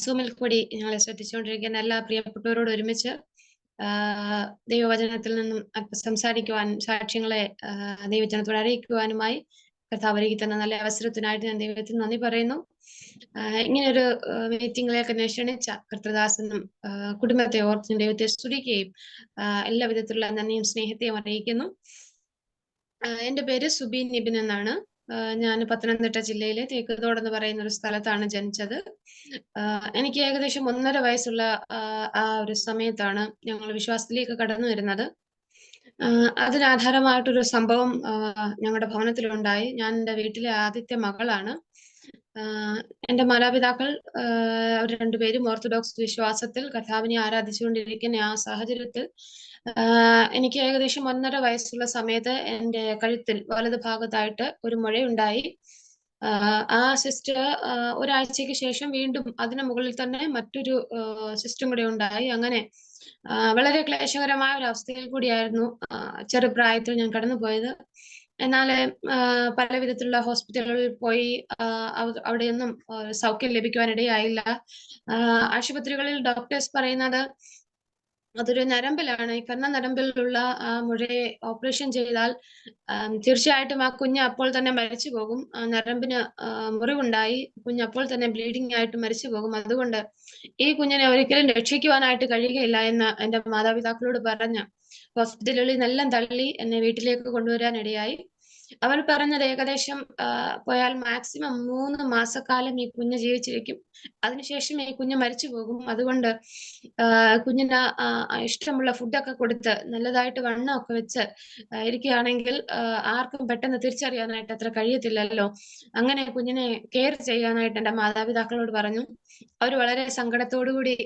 സൂമിൽ കൂടി ഞങ്ങളെ ശ്രദ്ധിച്ചുകൊണ്ടിരിക്കുന്ന എല്ലാ പ്രിയപ്പെട്ടവരോട് ഒരുമിച്ച് ദൈവവചനത്തിൽ നിന്നും സംസാരിക്കുവാൻ സാക്ഷ്യങ്ങളെ ദൈവജനത്തോട് അറിയിക്കുവാനുമായി കർത്താവ് ഒരുക്കി തന്ന നല്ല അവസരത്തിനായിട്ട് ഞാൻ ദൈവത്തിന് നന്ദി പറയുന്നു. ഇങ്ങനൊരു മീറ്റിങ്ങിലേക്ക് എന്നെ ക്ഷണിച്ച കർത്തൃദാസനും കുടുംബത്തെ ഓർത്ത് ദൈവത്തെ സ്തുതിക്കുകയും എല്ലാ വിധത്തിലുള്ള നന്ദിയും സ്നേഹത്തെയും അറിയിക്കുന്നു. എൻ്റെ പേര് സുബീൻ നിബിൻ എന്നാണ്. ഞാൻ പത്തനംതിട്ട ജില്ലയിലെ തേക്കുതോട് എന്ന് പറയുന്ന ഒരു സ്ഥലത്താണ് ജനിച്ചത്. എനിക്ക് ഏകദേശം 1.5 വയസ്സുള്ള ആ ഒരു സമയത്താണ് ഞങ്ങൾ വിശ്വാസത്തിലേക്ക് കടന്നു വരുന്നത്. അതിനാധാരമായിട്ടൊരു സംഭവം ഞങ്ങളുടെ ഭവനത്തിലുണ്ടായി. ഞാൻ എൻ്റെ വീട്ടിലെ ആദ്യത്തെ മകളാണ്. എൻ്റെ മാതാപിതാക്കൾ അവർ രണ്ടുപേരും ഓർത്തഡോക്സ് വിശ്വാസത്തിൽ കർത്താവിനെ ആരാധിച്ചുകൊണ്ടിരിക്കുന്ന ആ സാഹചര്യത്തിൽ എനിക്ക് ഏകദേശം 1.5 വയസ്സുള്ള സമയത്ത് എൻ്റെ കഴുത്തിൽ വലത് ഭാഗത്തായിട്ട് ഒരു മുഴയുണ്ടായി. ആ സിസ്റ്റർ ഒരാഴ്ചയ്ക്ക് ശേഷം വീണ്ടും അതിന് മുകളിൽ തന്നെ മറ്റൊരു സിസ്റ്റം കൂടെ ഉണ്ടായി. അങ്ങനെ വളരെ ക്ലേശകരമായ ഒരു അവസ്ഥയിൽ കൂടിയായിരുന്നു ചെറുപ്രായത്തിൽ ഞാൻ കടന്നുപോയത്. എന്നാൽ പല വിധത്തിലുള്ള ഹോസ്പിറ്റലുകളിൽ പോയി അവിടെയൊന്നും സൗഖ്യം ലഭിക്കുവാനിടയായില്ല. ആശുപത്രികളിൽ ഡോക്ടേഴ്സ് പറയുന്നത് അതൊരു നരമ്പിലാണ്, ഈ കന്ന നരമ്പിലുള്ള ആ മുഴയെ ഓപ്പറേഷൻ ചെയ്താൽ തീർച്ചയായിട്ടും ആ കുഞ്ഞ് അപ്പോൾ തന്നെ മരിച്ചു പോകും. നരമ്പിന് മുറിവുണ്ടായി കുഞ്ഞ് അപ്പോൾ തന്നെ ബ്ലീഡിംഗ് ആയിട്ട് മരിച്ചു പോകും. അതുകൊണ്ട് ഈ കുഞ്ഞിനെ ഒരിക്കലും രക്ഷിക്കുവാനായിട്ട് കഴിയുകയില്ല എന്ന് എൻ്റെ മാതാപിതാക്കളോട് പറഞ്ഞ് ഹോസ്പിറ്റലുകളിൽ നിന്നെല്ലാം തള്ളി എന്നെ വീട്ടിലേക്ക് കൊണ്ടുവരാനിടയായി. അവർ പറഞ്ഞത് ഏകദേശം പോയാൽ മാക്സിമം 3 മാസക്കാലം ഈ കുഞ്ഞ് ജീവിച്ചിരിക്കും, അതിനുശേഷം ഈ കുഞ്ഞ് മരിച്ചു പോകും. അതുകൊണ്ട് കുഞ്ഞിന് ഇഷ്ടമുള്ള ഫുഡൊക്കെ കൊടുത്ത് നല്ലതായിട്ട് വണ്ണമൊക്കെ വെച്ച് ഇരിക്കുകയാണെങ്കിൽ ആർക്കും പെട്ടെന്ന് തിരിച്ചറിയാനായിട്ട് അത്ര കഴിയത്തില്ലല്ലോ. അങ്ങനെ കുഞ്ഞിനെ കെയർ ചെയ്യാനായിട്ട് എൻ്റെ മാതാപിതാക്കളോട് പറഞ്ഞു. അവർ വളരെ സങ്കടത്തോടുകൂടി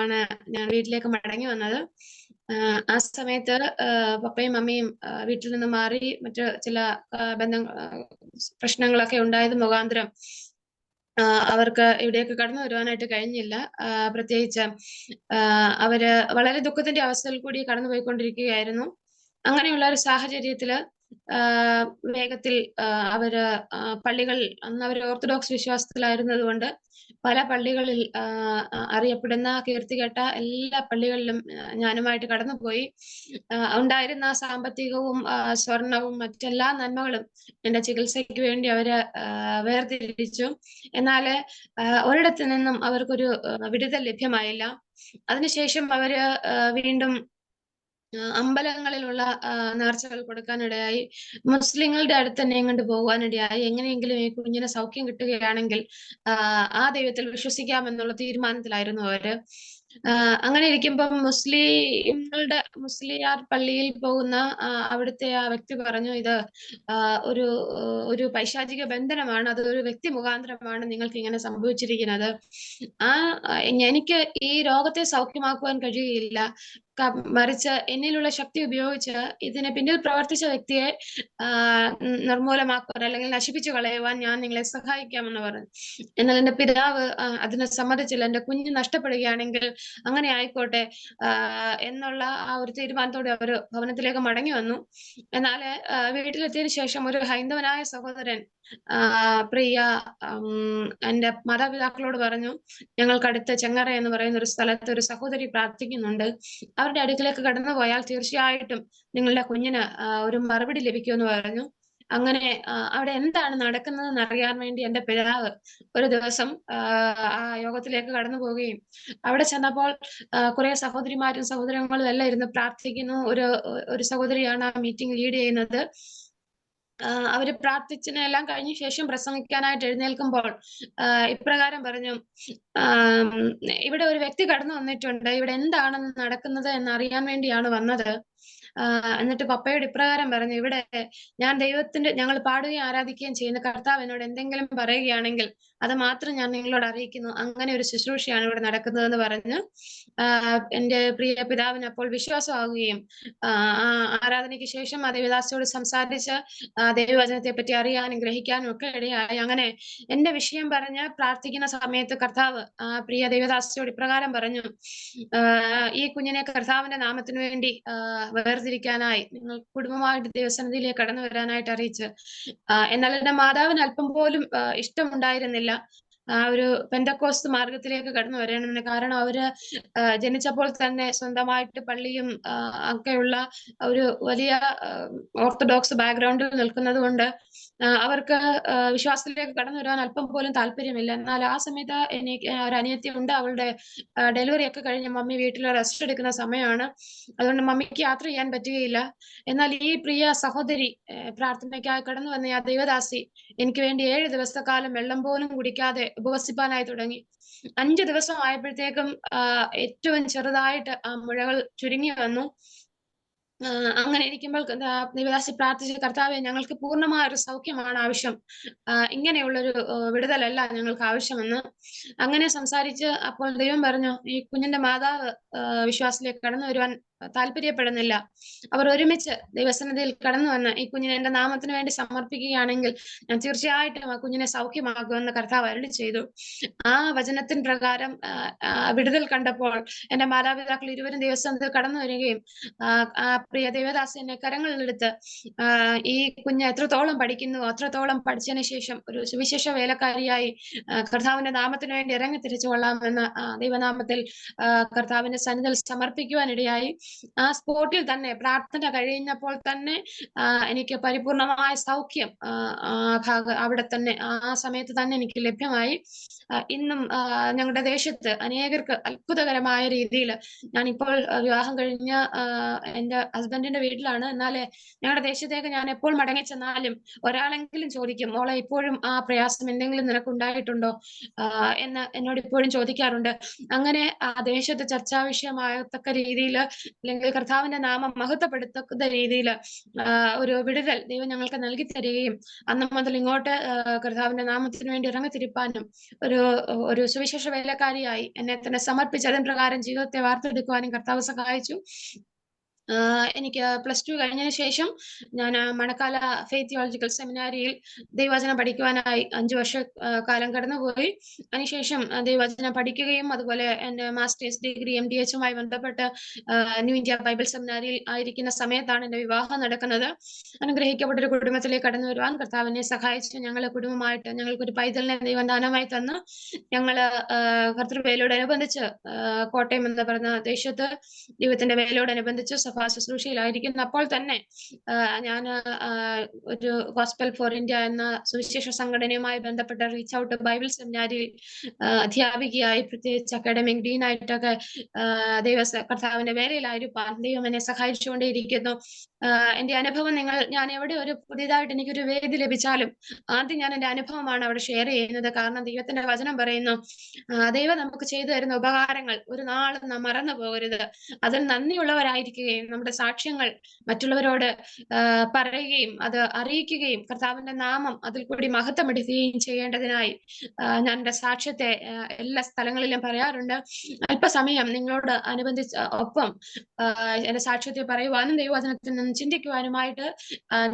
ആണ് ഞാൻ വീട്ടിലേക്ക് മടങ്ങി വന്നത്. ആ സമയത്ത് പപ്പയും മമ്മിയും വീട്ടിൽ നിന്ന് മാറി മറ്റ് ചില പ്രശ്നങ്ങളൊക്കെ ഉണ്ടായത് മുഖാന്തരം അവർക്ക് ഇവിടേക്ക് കടന്നു വരുവാനായിട്ട് കഴിഞ്ഞില്ല. പ്രത്യേകിച്ച് അവര് വളരെ ദുഃഖത്തിന്റെ അവസ്ഥയിൽ കൂടി കടന്നുപോയിക്കൊണ്ടിരിക്കുകയായിരുന്നു. അങ്ങനെയുള്ള ഒരു സാഹചര്യത്തില് വേഗത്തിൽ അവര് പള്ളികൾ, അന്ന് അവർ ഓർത്തഡോക്സ് വിശ്വാസത്തിലായിരുന്നത് കൊണ്ട് പല പള്ളികളിൽ അറിയപ്പെടുന്ന കീർത്തികേട്ട എല്ലാ പള്ളികളിലും ഞാനുമായിട്ട് കടന്നുപോയി. ഉണ്ടായിരുന്ന സാമ്പത്തികവും സ്വർണവും മറ്റെല്ലാ നന്മകളും എന്റെ ചികിത്സയ്ക്ക് വേണ്ടി അവര് വേർതിരിച്ചു. എന്നാൽ ഒരിടത്തു നിന്നും അവർക്കൊരു വിടുതൽ ലഭ്യമായില്ല. അതിനുശേഷം അവര് വീണ്ടും അമ്പലങ്ങളിലുള്ള നേർച്ചകൾ കൊടുക്കാനിടയായി. മുസ്ലിങ്ങളുടെ അടുത്ത് തന്നെ കൊണ്ട് പോകുവാനിടയായി. എങ്ങനെയെങ്കിലും ഈ കുഞ്ഞിന് സൗഖ്യം കിട്ടുകയാണെങ്കിൽ ആ ദൈവത്തിൽ വിശ്വസിക്കാമെന്നുള്ള തീരുമാനത്തിലായിരുന്നു അവര്. അങ്ങനെ ഇരിക്കുമ്പം മുസ്ലിയാർ പള്ളിയിൽ പോകുന്ന അവിടുത്തെ ആ വ്യക്തി പറഞ്ഞു, ഇത് ഒരു ഒരു പൈശാചിക ബന്ധനമാണ്, അതൊരു വ്യക്തി മുഖാന്തരമാണ് നിങ്ങൾക്ക് ഇങ്ങനെ സംഭവിച്ചിരിക്കുന്നത്. എനിക്ക് ഈ രോഗത്തെ സൗഖ്യമാക്കുവാൻ കഴിയുകയില്ല, മറിച്ച് എന്നിലുള്ള ശക്തി ഉപയോഗിച്ച് ഇതിന് പിന്നിൽ പ്രവർത്തിച്ച വ്യക്തിയെ നിർമൂലമാക്കുവാൻ അല്ലെങ്കിൽ നശിപ്പിച്ചു കളയുവാൻ ഞാൻ നിങ്ങളെ സഹായിക്കാമെന്ന് പറഞ്ഞു. എന്നാൽ എൻ്റെ പിതാവ് അതിന് സമ്മതിച്ചില്ല. എൻ്റെ കുഞ്ഞ് നഷ്ടപ്പെടുകയാണെങ്കിൽ അങ്ങനെ ആയിക്കോട്ടെ എന്നുള്ള ആ ഒരു തീരുമാനത്തോടെ അവർ ഭവനത്തിലേക്ക് മടങ്ങി വന്നു. എന്നാൽ വീട്ടിലെത്തിയതിനു ശേഷം ഒരു ഹൈന്ദവനായ സഹോദരൻ പ്രിയ എൻ്റെ മാതാപിതാക്കളോട് പറഞ്ഞു, ഞങ്ങൾക്കടുത്ത് ചെങ്ങറ എന്ന് പറയുന്ന ഒരു സ്ഥലത്ത് ഒരു സഹോദരി പ്രാർത്ഥിക്കുന്നുണ്ട്, അവരുടെ അടുക്കിലേക്ക് കടന്നു പോയാൽ തീർച്ചയായിട്ടും നിങ്ങളുടെ കുഞ്ഞിന് ഒരു മറുപടി ലഭിക്കുമെന്ന് പറഞ്ഞു. അങ്ങനെ അവിടെ എന്താണ് നടക്കുന്നതെന്ന് അറിയാൻ വേണ്ടി എൻ്റെ പിതാവ് ഒരു ദിവസം ആ യോഗത്തിലേക്ക് കടന്നു പോവുകയും അവിടെ ചെന്നപ്പോൾ കുറെ സഹോദരിമാരും സഹോദരങ്ങളും എല്ലാം ഇരുന്ന് പ്രാർത്ഥിക്കുന്നു. ഒരു സഹോദരിയാണ് ആ മീറ്റിംഗ് ലീഡ് ചെയ്യുന്നത്. അവര് പ്രാർത്ഥിച്ചതിനെല്ലാം കഴിഞ്ഞ ശേഷം പ്രസംഗിക്കാനായിട്ട് എഴുന്നേൽക്കുമ്പോൾ ഇപ്രകാരം പറഞ്ഞു, ഇവിടെ ഒരു വ്യക്തി കടന്നു വന്നിട്ടുണ്ട്, ഇവിടെ എന്താണ് നടക്കുന്നത് എന്നറിയാൻ വേണ്ടിയാണ് വന്നത്. എന്നിട്ട് പപ്പയോട് ഇപ്രകാരം പറഞ്ഞു, ഇവിടെ ഞങ്ങൾ പാടുകയും ആരാധിക്കുകയും ചെയ്യുന്ന കർത്താവ് എന്നോട് എന്തെങ്കിലും പറയുകയാണെങ്കിൽ അത് മാത്രം ഞാൻ നിങ്ങളോട് അറിയിക്കുന്നു, അങ്ങനെ ഒരു ശുശ്രൂഷയാണ് ഇവിടെ നടക്കുന്നതെന്ന് പറഞ്ഞ് എൻ്റെ പ്രിയ പിതാവിന് അപ്പോൾ വിശ്വാസമാകുകയും ആരാധനയ്ക്ക് ശേഷം ആ ദേവദാസിയോട് സംസാരിച്ച് ദൈവവചനത്തെ പറ്റി അറിയാനും ഗ്രഹിക്കാനും ഒക്കെ ഇടയായി. അങ്ങനെ എന്റെ വിഷയം പറഞ്ഞ് പ്രാർത്ഥിക്കുന്ന സമയത്ത് കർത്താവ് പ്രിയ ദേവദാസിയോട് ഇപ്രകാരം പറഞ്ഞു, ഈ കുഞ്ഞിനെ കർത്താവിന്റെ നാമത്തിന് വേണ്ടി വേർതിരിക്കാനായി നിങ്ങൾ കുടുംബമായിട്ട് ദൈവസന്നിധിയിലേക്ക് കടന്നു വരാനായിട്ട് അറിയിച്ച്. എന്നാൽ എന്റെ മാതാവിന് അല്പം പോലും ഇഷ്ടമുണ്ടായിരുന്നില്ല. ഒരു പെന്തക്കോസ്ത് മാർഗത്തിലേക്ക് കടന്നു വരണമെന്ന്. കാരണം അവര് ജനിച്ചപ്പോൾ തന്നെ സ്വന്തമായിട്ട് പള്ളിയും ഒക്കെയുള്ള ഒരു വലിയ ഓർത്തഡോക്സ് ബാക്ക്ഗ്രൗണ്ടിൽ നിൽക്കുന്നത് കൊണ്ട് അവർക്ക് വിശ്വാസത്തിലേക്ക് കടന്നു വരാൻ അല്പം പോലും താല്പര്യമില്ല. എന്നാൽ ആ സമയത്ത് എനിക്ക് ഒരു അനിയത്തി ഉണ്ട്. അവളുടെ ഡെലിവറി ഒക്കെ കഴിഞ്ഞ് മമ്മി വീട്ടിൽ റെസ്റ്റ് എടുക്കുന്ന സമയമാണ്. അതുകൊണ്ട് മമ്മിക്ക് യാത്ര ചെയ്യാൻ പറ്റുകയില്ല. എന്നാൽ ഈ പ്രിയ സഹോദരി പ്രാർത്ഥനയ്ക്കായി കടന്നു വന്ന ആ ദൈവദാസി എനിക്ക് വേണ്ടി 7 ദിവസക്കാലം വെള്ളം പോലും കുടിക്കാതെ ഉപവസിപ്പാനായി തുടങ്ങി. 5 ദിവസം ആയപ്പോഴത്തേക്കും ഏറ്റവും ചെറുതായിട്ട് ആ മുഴകൾ ചുരുങ്ങി വന്നു. അങ്ങനെ ഇരിക്കുമ്പോൾ ദൈവദാസി പ്രാർത്ഥിച്ച, കർത്താവെ, ഞങ്ങൾക്ക് പൂർണ്ണമായ ഒരു സൗഖ്യമാണ് ആവശ്യം, ഇങ്ങനെയുള്ളൊരു വിടുതലല്ല ഞങ്ങൾക്ക് ആവശ്യമെന്ന്. അങ്ങനെ സംസാരിച്ച് അപ്പോൾ ദൈവം പറഞ്ഞു, ഈ കുഞ്ഞിന്റെ മാതാവ് വിശ്വാസത്തിലേക്ക് കടന്നു വരുവാൻ താല്പര്യപ്പെടുന്നില്ല. അവർ ഒരുമിച്ച് ദൈവസന്നിധിയിൽ കടന്നു വന്ന് ഈ കുഞ്ഞിനെ എന്റെ നാമത്തിന് വേണ്ടി സമർപ്പിക്കുകയാണെങ്കിൽ ഞാൻ തീർച്ചയായിട്ടും ആ കുഞ്ഞിനെ സൗഖ്യമാക്കുമെന്ന് കർത്താവ് അരുളി ചെയ്തു. ആ വചനത്തിൻ പ്രകാരം വിടുതൽ കണ്ടപ്പോൾ എന്റെ മാതാപിതാക്കൾ ഇരുവരും ദൈവസന്നിധിയിൽ കടന്നു വരികയും ആ പ്രിയ ദേവദാസിനെ കരങ്ങളിലെടുത്ത് ഈ കുഞ്ഞ് എത്രത്തോളം പഠിക്കുന്നു അത്രത്തോളം പഠിച്ചതിന് ശേഷം ഒരു സുവിശേഷ വേലക്കാരിയായി കർത്താവിന്റെ നാമത്തിന് വേണ്ടി ഇറങ്ങി തിരിച്ചു കൊള്ളാമെന്ന് ദൈവനാമത്തിൽ കർത്താവിന്റെ സന്നിധിയിൽ സമർപ്പിക്കുവാനിടയായി. ആ സ്പോട്ടിൽ തന്നെ, പ്രാർത്ഥന കഴിഞ്ഞപ്പോൾ തന്നെ എനിക്ക് പരിപൂർണമായ സൗഖ്യം അവിടെ തന്നെ ആ സമയത്ത് തന്നെ എനിക്ക് ലഭ്യമായി. ഇന്നും ഞങ്ങളുടെ ദേശത്ത് അനേകർക്ക് അത്ഭുതകരമായ രീതിയിൽ, ഞാനിപ്പോൾ വിവാഹം കഴിഞ്ഞ എന്റെ ഹസ്ബൻഡിന്റെ വീട്ടിലാണ്. എന്നാലേ ഞങ്ങളുടെ ദേശത്തേക്ക് ഞാൻ എപ്പോൾ മടങ്ങി ചെന്നാലും ഒരാളെങ്കിലും ചോദിക്കും, മോളെ ഇപ്പോഴും ആ പ്രയാസം എന്തെങ്കിലും നിനക്ക് ഉണ്ടായിട്ടുണ്ടോ എന്ന് എന്നോട് ഇപ്പോഴും ചോദിക്കാറുണ്ട്. അങ്ങനെ ആ ദേശത്ത് ചർച്ചാ വിഷയമാകത്തക്ക രീതിയിൽ, അല്ലെങ്കിൽ കർത്താവിന്റെ നാമം മഹത്വപ്പെടുത്തക്ക രീതിയിൽ ഒരു വിടുതൽ ദൈവം ഞങ്ങൾക്ക് നൽകി തരികയും അന്ന് മുതൽ ഇങ്ങോട്ട് കർത്താവിന്റെ നാമത്തിന് വേണ്ടി ഇറങ്ങിത്തിരിപ്പാനും ഒരു സുവിശേഷ വേലക്കാരിയായി എന്നെ തന്നെ സമർപ്പിച്ച് അതിൻ പ്രകാരം ജീവിതത്തെ വാർത്തെടുക്കുവാനും കർത്താവ് സഹായിച്ചു. എനിക്ക് +2 കഴിഞ്ഞതിന് ശേഷം ഞാൻ മണക്കാല ഫെയ്ത്ത് തിയോളജിക്കൽ സെമിനാരിയിൽ ദൈവവചനം പഠിക്കുവാനായി 5 വർഷ കാലം കടന്നുപോയി. അതിനുശേഷം ദൈവവചനം പഠിക്കുകയും അതുപോലെ എൻ്റെ മാസ്റ്റേഴ്സ് ഡിഗ്രി MDHുമായി ബന്ധപ്പെട്ട് ന്യൂ ഇന്ത്യ ബൈബിൾ സെമിനാരിയിൽ ആയിരിക്കുന്ന സമയത്താണ് എൻ്റെ വിവാഹം നടക്കുന്നത്. അനുഗ്രഹിക്കപ്പെട്ട ഒരു കുടുംബത്തിലേക്ക് കടന്നു വരുവാൻ കർത്താവിനെ സഹായിച്ചു. ഞങ്ങളെ കുടുംബമായിട്ട് ഞങ്ങൾക്കൊരു പൈതലിനെ ദൈവം ദാനമായി തന്നു. ഞങ്ങള് കർത്തൃവേലയോടനുബന്ധിച്ച് കോട്ടയം എന്ന് പറയുന്ന ദേശത്ത് ദൈവത്തിന്റെ വേലയോടനുബന്ധിച്ച് ശുശ്രൂഷയിലായിരിക്കുന്നു. അപ്പോൾ തന്നെ ഞാൻ ഒരു ഗോസ്പൽ ഫോർ ഇന്ത്യ എന്ന സുവിശേഷ സംഘടനയുമായി ബന്ധപ്പെട്ട റീച്ച് ഔട്ട് ബൈബിൾ സെമിനാരിയിൽ അധ്യാപികയായി, പ്രത്യേകിച്ച് അക്കാഡമിക് ഡീനായിട്ടൊക്കെ കർത്താവിന്റെ വേലയിലായിരിക്കാൻ ദൈവം എന്നെ സഹായിച്ചുകൊണ്ടേയിരിക്കുന്നു. എന്റെ അനുഭവം ഞാൻ എവിടെ ഒരു പുതിയതായിട്ട് എനിക്കൊരു വേദി ലഭിച്ചാലും ആദ്യം ഞാൻ എന്റെ അനുഭവമാണ് അവിടെ ഷെയർ ചെയ്യുന്നത്. കാരണം ദൈവത്തിന്റെ വചനം പറയുന്നു, ദൈവം നമുക്ക് ചെയ്തു തരുന്ന ഉപകാരങ്ങൾ ഒരു നാളും നാം മറന്നു പോകരുത്. അതിൽ നന്ദിയുള്ളവരായിരിക്കുകയും നമ്മുടെ സാക്ഷ്യങ്ങൾ മറ്റുള്ളവരോട് പറയുകയും അത് അറിയിക്കുകയും കർത്താവിന്റെ നാമം അതിൽ കൂടി മഹത്വമെടുക്കുകയും ചെയ്യേണ്ടതിനായി ഞാൻ എൻ്റെ സാക്ഷ്യത്തെ എല്ലാ സ്ഥലങ്ങളിലും പറയാറുണ്ട്. അല്പസമയം നിങ്ങളോട് ഒപ്പം എന്റെ സാക്ഷ്യത്തെ പറയുവാനും ദൈവവചനത്തിൽ നിന്ന് ചിന്തിക്കുവാനുമായിട്ട്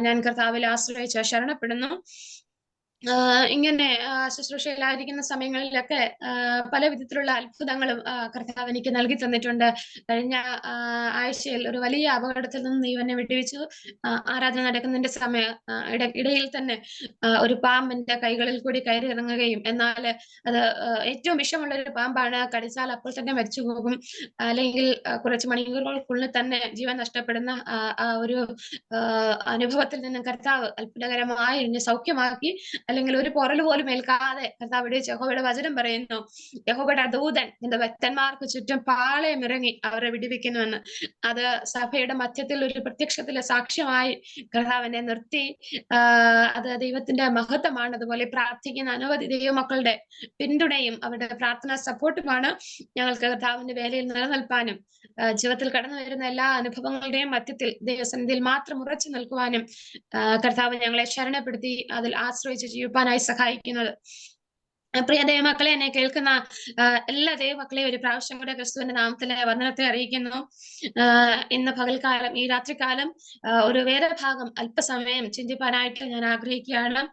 ഞാൻ കർത്താവിൽ ആശ്രയിച്ച് ശരണപ്പെടുന്നു. ഇങ്ങനെ ശുശ്രൂഷയിലായിരിക്കുന്ന സമയങ്ങളിലൊക്കെ പല വിധത്തിലുള്ള അത്ഭുതങ്ങളും കർത്താവ് എനിക്ക് നൽകി തന്നിട്ടുണ്ട്. കഴിഞ്ഞ ആഴ്ചയിൽ ഒരു വലിയ അപകടത്തിൽ നിന്ന് ദൈവം എന്നെ വിട്ടുവെച്ചു. ആരാധന നടക്കുന്നതിന്റെ ഇടയിൽ തന്നെ ഒരു പാമ്പ് എന്റെ കൈകളിൽ കൂടി കയറി ഇറങ്ങുകയും, എന്നാൽ അത് ഏറ്റവും വിഷമുള്ള ഒരു പാമ്പാണ്. കടിച്ചാൽ അപ്പോൾ തന്നെ മരിച്ചു പോകും, അല്ലെങ്കിൽ കുറച്ച് മണിക്കൂറുകൾക്കുള്ളിൽ തന്നെ ജീവൻ നഷ്ടപ്പെടുന്ന ഒരു അനുഭവത്തിൽ നിന്ന് കർത്താവ് അത്ഭുതകരമായി എന്നെ സൗഖ്യമാക്കി. അല്ലെങ്കിൽ ഒരു പൊറൽ പോലും ഏൽക്കാതെ കർത്താവ് യഹോവയുടെ വചനം പറയുന്നു, യഹോവയുടെ ദൂതൻ നിന്റെ ഭക്തന്മാർക്ക് ചുറ്റും പാളയം ഇറങ്ങി അവരെ വിടുവിക്കുന്നുവെന്ന്. അത് സഭയുടെ മധ്യത്തിൽ ഒരു പ്രത്യക്ഷത്തിലെ സാക്ഷ്യമായി കർത്താവിനെ നിർത്തി. അത് ദൈവത്തിന്റെ മഹത്വമാണ്. അതുപോലെ പ്രാർത്ഥിക്കുന്ന അനവധി ദൈവമക്കളുടെ പിന്തുണയും അവരുടെ പ്രാർത്ഥന സപ്പോർട്ടുമാണ് ഞങ്ങൾക്ക് കർത്താവിന്റെ വേലയിൽ നിലനിൽപ്പാനും ജീവിതത്തിൽ കടന്നു വരുന്ന എല്ലാ അനുഭവങ്ങളുടെയും മധ്യത്തിൽ ദൈവസന്നിധിയിൽ മാത്രം ഉറച്ചു നിൽക്കുവാനും കർത്താവ് ഞങ്ങളെ ശരണപ്പെടുത്തി അതിൽ ആശ്രയിച്ച് ജീവിപ്പാനായി സഹായിക്കുന്നത്. പ്രിയ ദൈവമക്കളെ, എന്നെ കേൾക്കുന്ന എല്ലാ ദൈവമക്കളെയും ഒരു പ്രാവശ്യം കൂടെ ക്രിസ്തുവിന്റെ നാമത്തിലെ വന്ദനത്തെ അറിയിക്കുന്നു. ഇന്ന് പകൽക്കാലം, ഈ രാത്രികാലം ഒരു വേദഭാഗം അല്പസമയം ചിന്തിപ്പാനായിട്ട് ഞാൻ ആഗ്രഹിക്കുകയാണ്.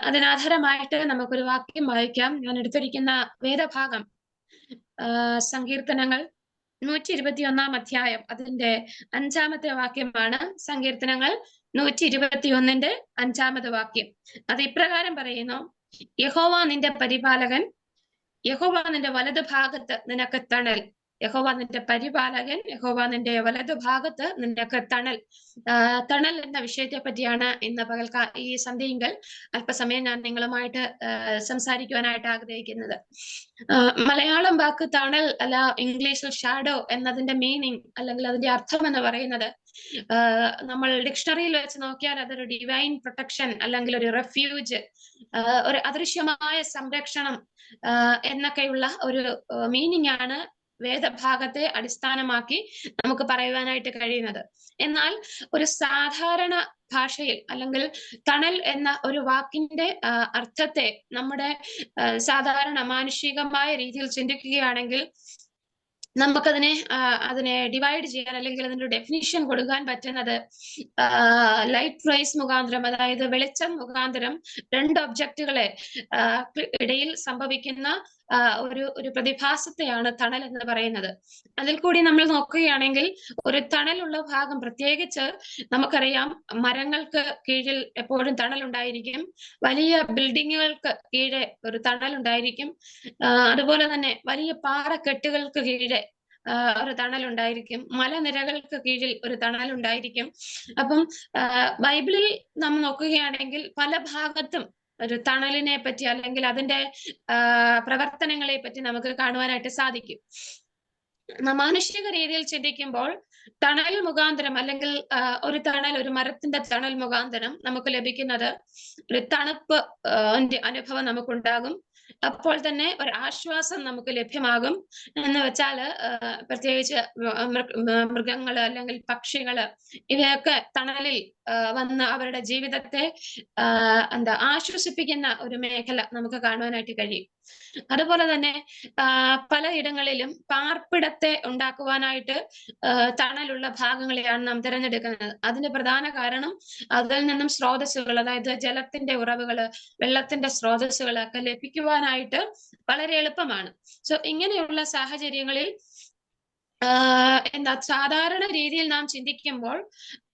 അതിനാധാരമായിട്ട് നമുക്കൊരു വാക്യം വായിക്കാം. ഞാൻ എടുത്തിരിക്കുന്ന വേദഭാഗം സങ്കീർത്തനങ്ങൾ 121 അധ്യായം അതിന്റെ 5-ാമത്തെ വാക്യമാണ്. സങ്കീർത്തനങ്ങൾ 121 5-ാമത് വാക്യം. അത് ഇപ്രകാരം പറയുന്നു: യഹോവ നിന്റെ പരിപാലകൻ, യഹോവ നിന്റെ വലതു ഭാഗത്ത് നിനക്ക് തണൽ. യഹോവ നിന്റെ പരിപാലകൻ, യഹോവ നിന്റെ വലതു ഭാഗത്ത് നിനക്ക് തണൽ. തണൽ എന്ന വിഷയത്തെ പറ്റിയാണ് ഇന്ന് ഈ സന്ധ്യയെങ്കിൽ അല്പസമയം ഞാൻ നിങ്ങളുമായിട്ട് സംസാരിക്കുവാനായിട്ട് ആഗ്രഹിക്കുന്നത്. മലയാളം വാക്ക് തണൽ അല്ല ഇംഗ്ലീഷിൽ ഷാഡോ എന്നതിന്റെ മീനിങ് അല്ലെങ്കിൽ അതിന്റെ അർത്ഥം എന്ന് പറയുന്നത്, നമ്മൾ ഡിക്ഷണറിയിൽ വെച്ച് നോക്കിയാൽ അതൊരു ഡിവൈൻ പ്രൊട്ടക്ഷൻ അല്ലെങ്കിൽ ഒരു റെഫ്യൂജ്, ഒരു അദൃശ്യമായ സംരക്ഷണം എന്നൊക്കെയുള്ള ഒരു മീനിങ് ആണ് വേദഭാഗത്തെ അടിസ്ഥാനമാക്കി നമുക്ക് പറയുവാനായിട്ട് കഴിയുന്നത്. എന്നാൽ ഒരു സാധാരണ ഭാഷയിൽ അല്ലെങ്കിൽ തണൽ എന്ന ഒരു വാക്കിന്റെ അർത്ഥത്തെ നമ്മുടെ സാധാരണ മാനുഷികമായ രീതിയിൽ ചിന്തിക്കുകയാണെങ്കിൽ നമുക്കതിനെ ഡിവൈഡ് ചെയ്യാൻ അല്ലെങ്കിൽ അതിന്റെ ഡെഫിനിഷൻ കൊടുക്കാൻ പറ്റുന്നത് ലൈറ്റ് റേസ് മുഖാന്തരം, അതായത് വെളിച്ചം മുഖാന്തരം രണ്ട് ഒബ്ജക്റ്റുകളെ ഇടയിൽ സംഭവിക്കുന്ന ഒരു പ്രതിഭാസത്തെയാണ് തണൽ എന്ന് പറയുന്നത്. അതിൽ കൂടി നമ്മൾ നോക്കുകയാണെങ്കിൽ ഒരു തണലുള്ള ഭാഗം, പ്രത്യേകിച്ച് നമുക്കറിയാം മരങ്ങൾക്ക് കീഴിൽ എപ്പോഴും തണൽ ഉണ്ടായിരിക്കും, വലിയ ബിൽഡിങ്ങുകൾക്ക് കീഴെ ഒരു തണൽ ഉണ്ടായിരിക്കും, അതുപോലെ തന്നെ വലിയ പാറക്കെട്ടുകൾക്ക് കീഴെ ഒരു തണൽ ഉണ്ടായിരിക്കും, മലനിരകൾക്ക് കീഴിൽ ഒരു തണൽ ഉണ്ടായിരിക്കും. അപ്പം ബൈബിളിൽ നാം നോക്കുകയാണെങ്കിൽ പല ഭാഗത്തും ഒരു തണലിനെ പറ്റി അല്ലെങ്കിൽ അതിന്റെ പ്രവർത്തനങ്ങളെ പറ്റി നമുക്ക് കാണുവാനായിട്ട് സാധിക്കും. മാനുഷിക രീതിയിൽ ചിന്തിക്കുമ്പോൾ തണൽ മുഖാന്തരം അല്ലെങ്കിൽ ഒരു മരത്തിന്റെ തണൽ മുഖാന്തരം നമുക്ക് ലഭിക്കുന്നത് ഒരു തണുപ്പ് അനുഭവം നമുക്കുണ്ടാകും. അപ്പോൾ തന്നെ ഒരു ആശ്വാസം നമുക്ക് ലഭ്യമാകും. എന്ന് വെച്ചാല് പ്രത്യേകിച്ച് മൃഗങ്ങള് അല്ലെങ്കിൽ പക്ഷികള് ഇവയൊക്കെ തണലിൽ വന്ന് അവരുടെ ജീവിതത്തെ ആശ്വസിപ്പിക്കുന്ന ഒരു മേഖല നമുക്ക് കാണുവാനായിട്ട് കഴിയും. അതുപോലെ തന്നെ പലയിടങ്ങളിലും പാർപ്പിടത്തെ ഉണ്ടാക്കുവാനായിട്ട് തണലുള്ള ഭാഗങ്ങളെയാണ് നാം തിരഞ്ഞെടുക്കുന്നത്. അതിന്റെ പ്രധാന കാരണം അതിൽ നിന്നും സ്രോതസ്സുകൾ, അതായത് ജലത്തിന്റെ ഉറവുകള്, വെള്ളത്തിന്റെ സ്രോതസ്സുകളൊക്കെ ലഭിക്കുവാനായിട്ട് വളരെ എളുപ്പമാണ്. സോ ഇങ്ങനെയുള്ള സാഹചര്യങ്ങളിൽ സാധാരണ രീതിയിൽ നാം ചിന്തിക്കുമ്പോൾ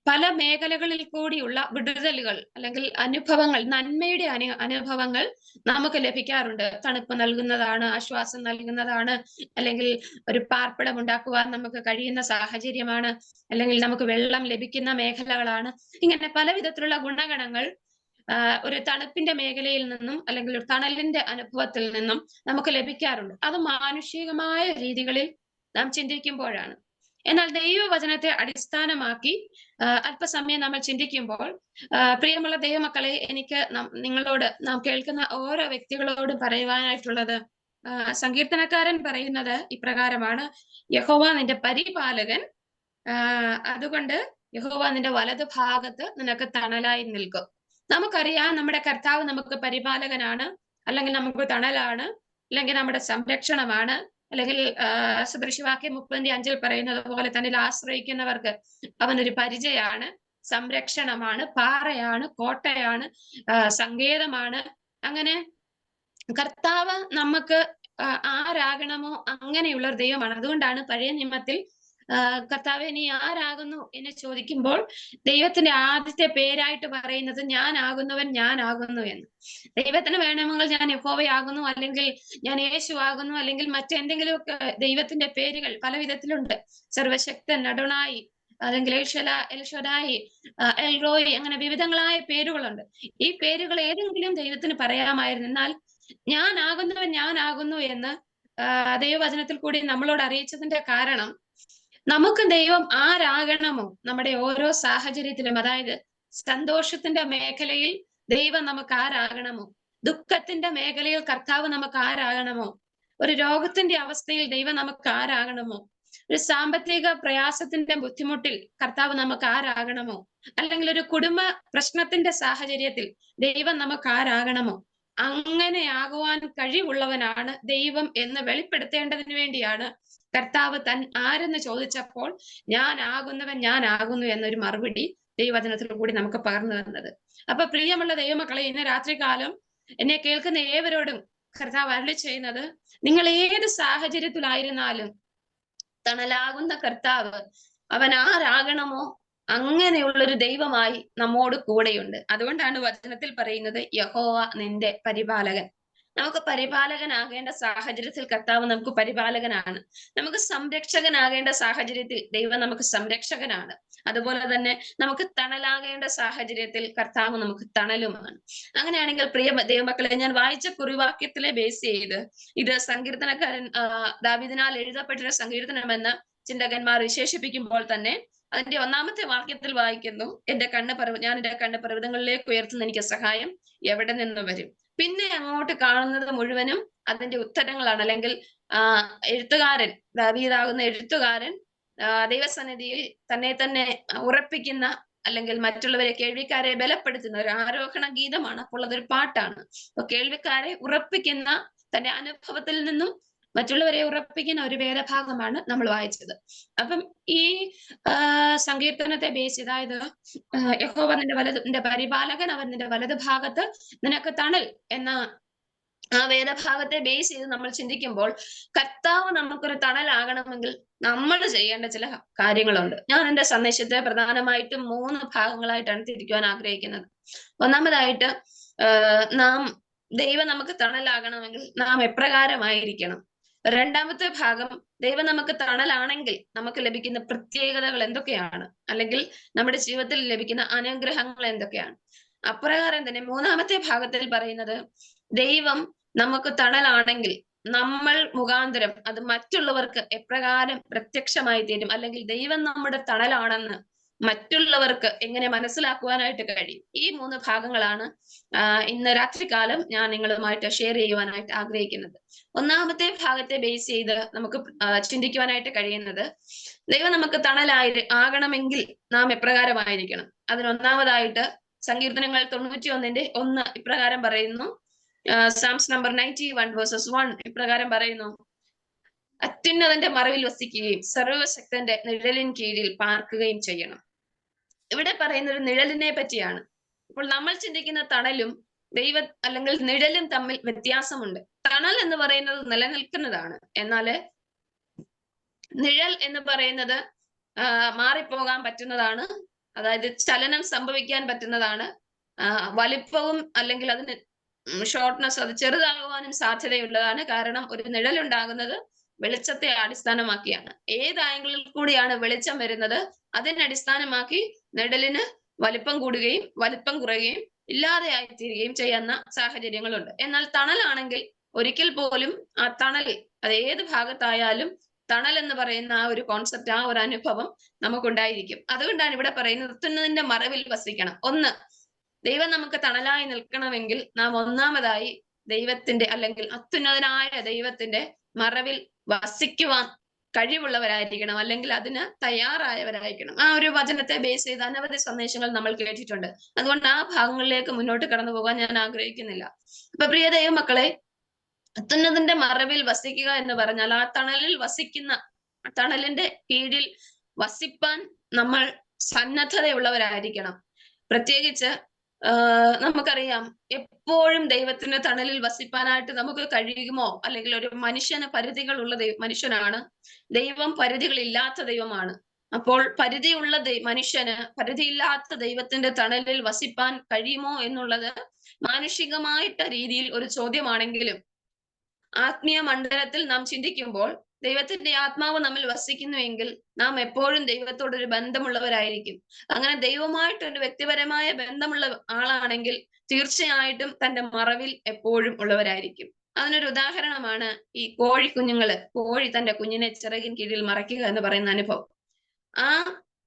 പല മേഖലകളിൽ കൂടിയുള്ള വിടുതലുകൾ അല്ലെങ്കിൽ അനുഭവങ്ങൾ, നന്മയുടെ അനുഭവങ്ങൾ നമുക്ക് ലഭിക്കാറുണ്ട്. തണുപ്പ് നൽകുന്നതാണ്, ആശ്വാസം നൽകുന്നതാണ്, അല്ലെങ്കിൽ ഒരു പാർപ്പിടം ഉണ്ടാക്കുവാൻ നമുക്ക് കഴിയുന്ന സാഹചര്യമാണ്, അല്ലെങ്കിൽ നമുക്ക് വെള്ളം ലഭിക്കുന്ന മേഖലകളാണ്. ഇങ്ങനെ പല വിധത്തിലുള്ള ഗുണഗണങ്ങൾ ഒരു തണുപ്പിന്റെ മേഖലയിൽ നിന്നും അല്ലെങ്കിൽ ഒരു തണലിന്റെ അനുഭവത്തിൽ നിന്നും നമുക്ക് ലഭിക്കാറുണ്ട്. അത് മാനുഷികമായ രീതികളിൽ നാം ചിന്തിക്കുമ്പോഴാണ്. എന്നാൽ ദൈവവചനത്തെ അടിസ്ഥാനമാക്കി അല്പസമയം നമ്മൾ ചിന്തിക്കുമ്പോൾ, പ്രിയമുള്ള ദൈവമക്കളെ, എനിക്ക് നിങ്ങളോട്, നാം കേൾക്കുന്ന ഓരോ വ്യക്തികളോടും പറയുവാനായിട്ടുള്ളത്, സങ്കീർത്തനക്കാരൻ പറയുന്നത് ഇപ്രകാരമാണ്: യഹോവ നിന്റെ പരിപാലകൻ, അതുകൊണ്ട് യഹോവ നിന്റെ വലതു ഭാഗത്ത് നിനക്ക് തണലായി നിൽക്കും. നമുക്കറിയാം നമ്മുടെ കർത്താവ് നമുക്ക് പരിപാലകനാണ്, അല്ലെങ്കിൽ നമുക്ക് തണലാണ്, അല്ലെങ്കിൽ നമ്മുടെ സംരക്ഷണമാണ്, അല്ലെങ്കിൽ സദൃശവാക്യം 30:5 പറയുന്നത് പോലെ തന്നിൽ ആശ്രയിക്കുന്നവർക്ക് അവനൊരു പരിചയാണ്, സംരക്ഷണമാണ്, പാറയാണ്, കോട്ടയാണ്, സങ്കേതമാണ്. അങ്ങനെ കർത്താവ് നമുക്ക് ആരാകണമോ അങ്ങനെയുള്ള ഒരു ദൈവമാണ്. അതുകൊണ്ടാണ് പഴയ നിയമത്തിൽ കർത്താവെ നീ ആരാകുന്നു എന്ന് ചോദിക്കുമ്പോൾ ദൈവത്തിന്റെ ആദ്യത്തെ പേരായിട്ട് പറയുന്നത് ഞാനാകുന്നവൻ ഞാനാകുന്നു എന്ന്. ദൈവത്തിന് വേണമെങ്കിൽ ഞാൻ യഹോവയാകുന്നു, അല്ലെങ്കിൽ ഞാൻ യേശു ആകുന്നു, അല്ലെങ്കിൽ മറ്റെന്തെങ്കിലുമൊക്കെ ദൈവത്തിന്റെ പേരുകൾ പല വിധത്തിലുണ്ട്. സർവശക്തൻ, അഡോണായി, അല്ലെങ്കിൽ എൽഷദായി, എൽറോയി, അങ്ങനെ വിവിധങ്ങളായ പേരുകളുണ്ട്. ഈ പേരുകൾ ഏതെങ്കിലും ദൈവത്തിന് പറയാമായിരുന്നു. എന്നാൽ ഞാനാകുന്നവൻ ഞാനാകുന്നു എന്ന് ദൈവവചനത്തിൽ കൂടി നമ്മളോട് അറിയിച്ചതിന്റെ കാരണം, നമുക്ക് ദൈവം ആരാകണമോ നമ്മുടെ ഓരോ സാഹചര്യത്തിലും, അതായത് സന്തോഷത്തിന്റെ മേഖലയിൽ ദൈവം നമുക്ക് ആരാകണമോ, ദുഃഖത്തിന്റെ മേഖലയിൽ കർത്താവ് നമുക്ക് ആരാകണമോ, ഒരു രോഗത്തിന്റെ അവസ്ഥയിൽ ദൈവം നമുക്ക് ആരാകണമോ, ഒരു സാമ്പത്തിക പ്രയാസത്തിന്റെ ബുദ്ധിമുട്ടിൽ കർത്താവ് നമുക്ക് ആരാകണമോ, അല്ലെങ്കിൽ ഒരു കുടുംബ പ്രശ്നത്തിന്റെ സാഹചര്യത്തിൽ ദൈവം നമുക്ക് ആരാകണമോ, അങ്ങനെയാകുവാൻ കഴിവുള്ളവനാണ് ദൈവം എന്ന് വെളിപ്പെടുത്തേണ്ടതിന് വേണ്ടിയാണ് കർത്താവ് ആരെന്ന് ചോദിച്ചപ്പോൾ ഞാനാകുന്നവൻ ഞാനാകുന്നു എന്നൊരു മറുപടി ദൈവവചനത്തിൽ കൂടി നമുക്ക് പകർന്നു തന്നത്. അപ്പൊ പ്രിയമുള്ള ദൈവമക്കളെ, ഇന്ന് രാത്രികാലം എന്നെ കേൾക്കുന്ന ഏവരോടും കർത്താവ് അരുളി ചെയ്യുന്നത്, നിങ്ങൾ ഏത് സാഹചര്യത്തിലായിരുന്നാലും തണലാകുന്ന കർത്താവ് അവൻ ആരാകണമോ അങ്ങനെയുള്ളൊരു ദൈവമായി നമ്മോട് കൂടെയുണ്ട്. അതുകൊണ്ടാണ് വചനത്തിൽ പറയുന്നത് യഹോവ നിന്റെ പരിപാലകൻ. നമുക്ക് പരിപാലകനാകേണ്ട സാഹചര്യത്തിൽ കർത്താവ് നമുക്ക് പരിപാലകനാണ്. നമുക്ക് സംരക്ഷകനാകേണ്ട സാഹചര്യത്തിൽ ദൈവം നമുക്ക് സംരക്ഷകനാണ്. അതുപോലെ തന്നെ നമുക്ക് തണലാകേണ്ട സാഹചര്യത്തിൽ കർത്താവ് നമുക്ക് തണലുമാണ്. അങ്ങനെയാണെങ്കിൽ പ്രിയ ദൈവമക്കളെ, ഞാൻ വായിച്ച കുറിവാക്യത്തിലെ ബേസ് ചെയ്ത് ഇത് സങ്കീർത്തനക്കാരൻ ദാവീദിനാൽ എഴുതപ്പെട്ടൊരു സങ്കീർത്തനമെന്ന് ചിന്തകന്മാർ വിശേഷിപ്പിക്കുമ്പോൾ തന്നെ അതിന്റെ 1-ാമത്തെ വാക്യത്തിൽ വായിക്കുന്നു, ഞാൻ എന്റെ കണ്ണ് പർവ്വതങ്ങളിലേക്ക് ഉയർത്തുന്ന എനിക്ക് സഹായം എവിടെ നിന്ന് വരും. പിന്നെ അങ്ങോട്ട് കാണുന്നത് മുഴുവനും അതിന്റെ ഉത്തരങ്ങളാണ്. അല്ലെങ്കിൽ എഴുത്തുകാരൻ, ദാവീദാകുന്ന എഴുത്തുകാരൻ ദൈവസന്നിധിയിൽ തന്നെ ഉറപ്പിക്കുന്ന, അല്ലെങ്കിൽ മറ്റുള്ളവരെ, കേൾവിക്കാരെ ബലപ്പെടുത്തുന്ന ഒരു ആരോഹണ ഗീതമാണ്. അപ്പോൾ അതൊരു പാട്ടാണ്. അപ്പൊ കേൾവിക്കാരെ ഉറപ്പിക്കുന്ന, തന്റെ അനുഭവത്തിൽ നിന്നും മറ്റുള്ളവരെ ഉറപ്പിക്കുന്ന ഒരു വേദഭാഗമാണ് നമ്മൾ വായിച്ചത്. അപ്പം ഈ സങ്കീർത്തനത്തെ ബേസ് ചെയ്ത്, അതായത് യഹോവ നിന്റെ പരിപാലകൻ, അവൻ നിന്റെ വലത് ഭാഗത്ത് നിനക്ക് തണൽ എന്ന ആ വേദഭാഗത്തെ ബേസ് ചെയ്ത് നമ്മൾ ചിന്തിക്കുമ്പോൾ, കർത്താവ് നമുക്കൊരു തണലാകണമെങ്കിൽ നമ്മൾ ചെയ്യേണ്ട ചില കാര്യങ്ങളുണ്ട്. ഞാൻ എന്റെ സന്ദേശത്തെ പ്രധാനമായിട്ടും 3 ഭാഗങ്ങളായിട്ടാണ് തിരിക്കുവാൻ ആഗ്രഹിക്കുന്നത്. ഒന്നാമതായിട്ട്, ദൈവം നമുക്ക് തണലാകണമെങ്കിൽ നാം എപ്രകാരമായിരിക്കണം. രണ്ടാമത്തെ ഭാഗം, ദൈവം നമുക്ക് തണലാണെങ്കിൽ നമുക്ക് ലഭിക്കുന്ന പ്രത്യേകതകൾ എന്തൊക്കെയാണ്, അല്ലെങ്കിൽ നമ്മുടെ ജീവിതത്തിൽ ലഭിക്കുന്ന അനുഗ്രഹങ്ങൾ എന്തൊക്കെയാണ്. അപ്രകാരം തന്നെ 3-ാമത്തെ ഭാഗത്തിൽ പറയുന്നത്, ദൈവം നമുക്ക് തണലാണെങ്കിൽ നമ്മൾ മുഖാന്തരം അത് മറ്റുള്ളവർക്ക് എപ്രകാരം പ്രത്യക്ഷമായി തീരും, അല്ലെങ്കിൽ ദൈവം നമ്മുടെ തണലാണെന്ന് മറ്റുള്ളവർക്ക് എങ്ങനെ മനസ്സിലാക്കുവാനായിട്ട് കഴിയും. ഈ 3 ഭാഗങ്ങളാണ് ഇന്ന് രാത്രികാലം ഞാൻ നിങ്ങളുമായിട്ട് ഷെയർ ചെയ്യുവാനായിട്ട് ആഗ്രഹിക്കുന്നത്. 1-ാമത്തെ ഭാഗത്തെ ബേസ് ചെയ്ത് നമുക്ക് ചിന്തിക്കുവാനായിട്ട് കഴിയുന്നത്, ദൈവം നമുക്ക് ആകണമെങ്കിൽ നാം എപ്രകാരമായിരിക്കണം. അതിന് ഒന്നാമതായിട്ട് സങ്കീർത്തനങ്ങൾ 91-1 ഇപ്രകാരം പറയുന്നു. സാംസ് നമ്പർ 91 വേഴ്സസ് 1 ഇപ്രകാരം പറയുന്നു, അത്യുന്നതന്റെ മറവിൽ വസിക്കുകയും സർവശക്തന്റെ നിഴലിൻ കീഴിൽ പാർക്കുകയും ചെയ്യണം. ഇവിടെ പറയുന്ന ഒരു നിഴലിനെ പറ്റിയാണ്. അപ്പോൾ നമ്മൾ ചിന്തിക്കുന്ന തണലും അല്ലെങ്കിൽ നിഴലും തമ്മിൽ വ്യത്യാസമുണ്ട്. തണൽ എന്ന് പറയുന്നത് നിലനിൽക്കുന്നതാണ്, എന്നാൽ നിഴൽ എന്ന് പറയുന്നത് മാറിപ്പോകാൻ പറ്റുന്നതാണ്. അതായത് ചലനം സംഭവിക്കാൻ പറ്റുന്നതാണ്. വലിപ്പവും അല്ലെങ്കിൽ അതിന് ഷോർട്ട്നെസ്, അത് ചെറുതാകുവാനും സാധ്യതയുള്ളതാണ്. കാരണം ഒരു നിഴൽ ഉണ്ടാകുന്നത് വെളിച്ചത്തെ അടിസ്ഥാനമാക്കിയാണ്. ഏത് ആംഗിളിൽ കൂടിയാണ് വെളിച്ചം വരുന്നത്, അതിനെ അടിസ്ഥാനമാക്കി നിഴലിന് വലിപ്പം കൂടുകയും വലിപ്പം കുറയുകയും ഇല്ലാതെയായിത്തീരുകയും ചെയ്യുന്ന സാഹചര്യങ്ങളുണ്ട്. എന്നാൽ തണലാണെങ്കിൽ ഒരിക്കൽ പോലും ആ തണൽ, അത് ഏത് ഭാഗത്തായാലും തണൽ എന്ന് പറയുന്ന ആ ഒരു കോൺസെപ്റ്റ്, ആ ഒരു അനുഭവം നമുക്കുണ്ടായിരിക്കും. അതുകൊണ്ടാണ് ഇവിടെ പറയുന്നത്, അത്യുന്നതന്റെ മറവിൽ വസിക്കണം. ദൈവം നമുക്ക് തണലായി നിൽക്കണമെങ്കിൽ നാം ഒന്നാമതായി ദൈവത്തിന്റെ, അല്ലെങ്കിൽ അത്യുന്നതനായ ദൈവത്തിന്റെ മറവിൽ വസിക്കുവാൻ കഴിവുള്ളവരായിരിക്കണം, അല്ലെങ്കിൽ അതിന് തയ്യാറായവരായിരിക്കണം. ആ ഒരു വചനത്തെ ബേസ് ചെയ്ത് അനവധി സന്ദേശങ്ങൾ നമ്മൾ കേട്ടിട്ടുണ്ട്. അതുകൊണ്ട് ആ ഭാഗങ്ങളിലേക്ക് മുന്നോട്ട് കടന്നു പോകാൻ ഞാൻ ആഗ്രഹിക്കുന്നില്ല. അപ്പൊ പ്രിയ ദൈവമക്കളെ, അത്യുന്നതന്റെ മറവിൽ വസിക്കുക എന്ന് പറഞ്ഞാൽ ആ തണലിന്റെ കീഴിൽ വസിപ്പാൻ നമ്മൾ സന്നദ്ധതയുള്ളവരായിരിക്കണം. പ്രത്യേകിച്ച് നമുക്കറിയാം, എപ്പോഴും ദൈവത്തിന്റെ തണലിൽ വസിപ്പാനായിട്ട് നമുക്ക് കഴിയുമോ? അല്ലെങ്കിൽ ഒരു മനുഷ്യന് പരിധികളുള്ള മനുഷ്യനാണ്. ദൈവം പരിധികളില്ലാത്ത ദൈവമാണ്. അപ്പോൾ പരിധിയുള്ള മനുഷ്യന് പരിധിയില്ലാത്ത ദൈവത്തിന്റെ തണലിൽ വസിപ്പാൻ കഴിയുമോ എന്നുള്ളത് മാനുഷികമായിട്ട രീതിയിൽ ഒരു ചോദ്യമാണെങ്കിലും, ആത്മീയ മണ്ഡലത്തിൽ നാം ചിന്തിക്കുമ്പോൾ ദൈവത്തിന്റെ ആത്മാവ് നമ്മിൽ വസിക്കുന്നുവെങ്കിൽ നാം എപ്പോഴും ദൈവത്തോടൊരു ബന്ധമുള്ളവരായിരിക്കും. അങ്ങനെ ദൈവമായിട്ടൊരു വ്യക്തിപരമായ ബന്ധമുള്ള ആളാണെങ്കിൽ തീർച്ചയായിട്ടും തന്റെ മറവിൽ എപ്പോഴും ഉള്ളവരായിരിക്കും. അതിനൊരു ഉദാഹരണമാണ് ഈ കോഴി തന്റെ കുഞ്ഞിനെ ചിറകിൻ കീഴിൽ മറയ്ക്കുക എന്ന് പറയുന്ന അനുഭവം. ആ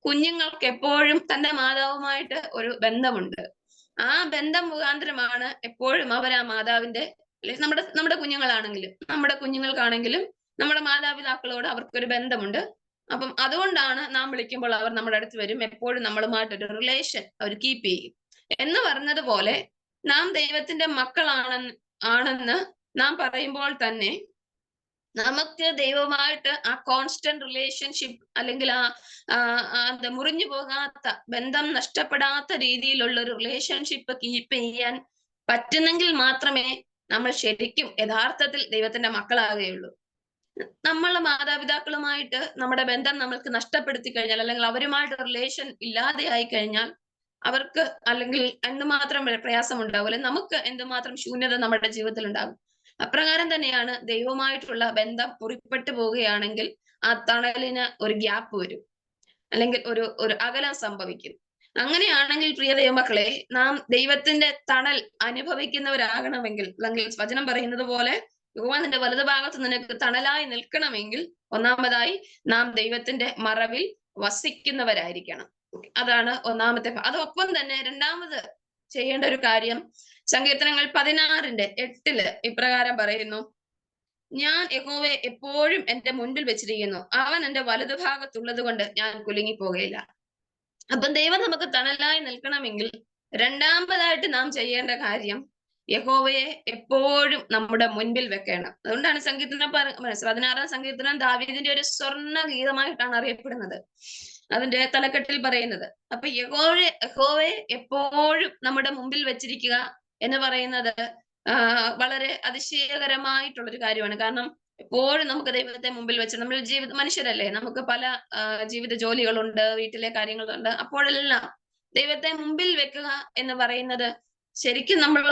കുഞ്ഞുങ്ങൾക്ക് എപ്പോഴും തന്റെ മാതാവുമായിട്ട് ഒരു ബന്ധമുണ്ട്. ആ ബന്ധം മുഖാന്തരമാണ് എപ്പോഴും അവർ ആ മാതാവിന്റെ, നമ്മുടെ കുഞ്ഞുങ്ങൾക്കാണെങ്കിലും നമ്മുടെ മാതാപിതാക്കളോട് അവർക്കൊരു ബന്ധമുണ്ട്. അപ്പം അതുകൊണ്ടാണ് നാം വിളിക്കുമ്പോൾ അവർ നമ്മുടെ അടുത്ത് വരും, എപ്പോഴും നമ്മളുമായിട്ടൊരു റിലേഷൻ അവർ കീപ്പ് ചെയ്യും. എന്ന് പറഞ്ഞതുപോലെ നാം ദൈവത്തിന്റെ ആണെന്ന് നാം പറയുമ്പോൾ തന്നെ നമുക്ക് ദൈവമായിട്ട് ആ കോൺസ്റ്റന്റ് റിലേഷൻഷിപ്പ്, അല്ലെങ്കിൽ മുറിഞ്ഞു പോകാത്ത ബന്ധം, നഷ്ടപ്പെടാത്ത രീതിയിലുള്ള ഒരു റിലേഷൻഷിപ്പ് കീപ്പ് ചെയ്യാൻ പറ്റുന്നെങ്കിൽ മാത്രമേ നമ്മൾ ശരിക്കും യഥാർത്ഥത്തിൽ ദൈവത്തിന്റെ മക്കളാകുകയുള്ളൂ. നമ്മളെ മാതാപിതാക്കളുമായിട്ട് നമ്മുടെ ബന്ധം നമ്മൾക്ക് നഷ്ടപ്പെടുത്തി കഴിഞ്ഞാൽ, അല്ലെങ്കിൽ അവരുമായിട്ട് റിലേഷൻ ഇല്ലാതെയായി കഴിഞ്ഞാൽ അവർക്ക് അല്ലെങ്കിൽ എന്തുമാത്രം പ്രയാസമുണ്ടാകും, അല്ലെങ്കിൽ നമുക്ക് എന്തുമാത്രം ശൂന്യത നമ്മുടെ ജീവിതത്തിൽ ഉണ്ടാകും. അപ്രകാരം തന്നെയാണ് ദൈവവുമായിട്ടുള്ള ബന്ധം മുറിപ്പെട്ടു പോവുകയാണെങ്കിൽ ആ തണലിന് ഒരു ഗ്യാപ്പ് വരും, അല്ലെങ്കിൽ ഒരു ഒരു അകലം സംഭവിക്കും. അങ്ങനെയാണെങ്കിൽ പ്രിയ ദൈവമക്കളെ, നാം ദൈവത്തിന്റെ തണൽ അനുഭവിക്കുന്നവരാകണമെങ്കിൽ, അല്ലെങ്കിൽ വചനം പറയുന്നത് പോലെ യഹോവ നിന്റെ വലതുഭാഗത്ത് നിനക്ക് തണലായി നിൽക്കണമെങ്കിൽ ഒന്നാമതായി നാം ദൈവത്തിന്റെ മറവിൽ വസിക്കുന്നവരായിരിക്കണം. അതാണ് ഒന്നാമത്തെ. അതൊപ്പം തന്നെ രണ്ടാമത് ചെയ്യേണ്ട ഒരു കാര്യം, സങ്കീർത്തനങ്ങൾ 16:8 ഇപ്രകാരം പറയുന്നു: ഞാൻ യഹോവയെ എപ്പോഴും എന്റെ മുൻപിൽ വെച്ചിരിക്കുന്നു, അവൻ എന്റെ വലതുഭാഗത്തുള്ളത് കൊണ്ട് ഞാൻ കുലുങ്ങിപ്പോകുകയില്ല. അപ്പം ദൈവം നമുക്ക് തണലായി നിൽക്കണമെങ്കിൽ രണ്ടാമതായിട്ട് നാം ചെയ്യേണ്ട കാര്യം യഹോവയെ എപ്പോഴും നമ്മുടെ മുൻപിൽ വെക്കണം. അതുകൊണ്ടാണ് സങ്കീർത്തനം 16-ാം സങ്കീർത്തനം ദാവീദിന്റെ ഒരു സ്വർണ്ണ ഗീതമായിട്ടാണ് അറിയപ്പെടുന്നത്, അതിന്റെ തലക്കെട്ടിൽ പറയുന്നത്. അപ്പൊ യഹോവയെ എപ്പോഴും നമ്മുടെ മുമ്പിൽ വെച്ചിരിക്കുക എന്ന് പറയുന്നത് വളരെ അതിശയകരമായിട്ടുള്ളൊരു കാര്യമാണ്. കാരണം എപ്പോഴും നമുക്ക് ദൈവത്തെ മുമ്പിൽ വെച്ച്, നമ്മൾ മനുഷ്യരല്ലേ, നമുക്ക് പല ജീവിത ജോലികളുണ്ട്, വീട്ടിലെ കാര്യങ്ങളുണ്ട്. അപ്പോഴെല്ലാം ദൈവത്തെ മുമ്പിൽ വെക്കുക എന്ന് പറയുന്നത് ശരിക്കും നമ്മൾ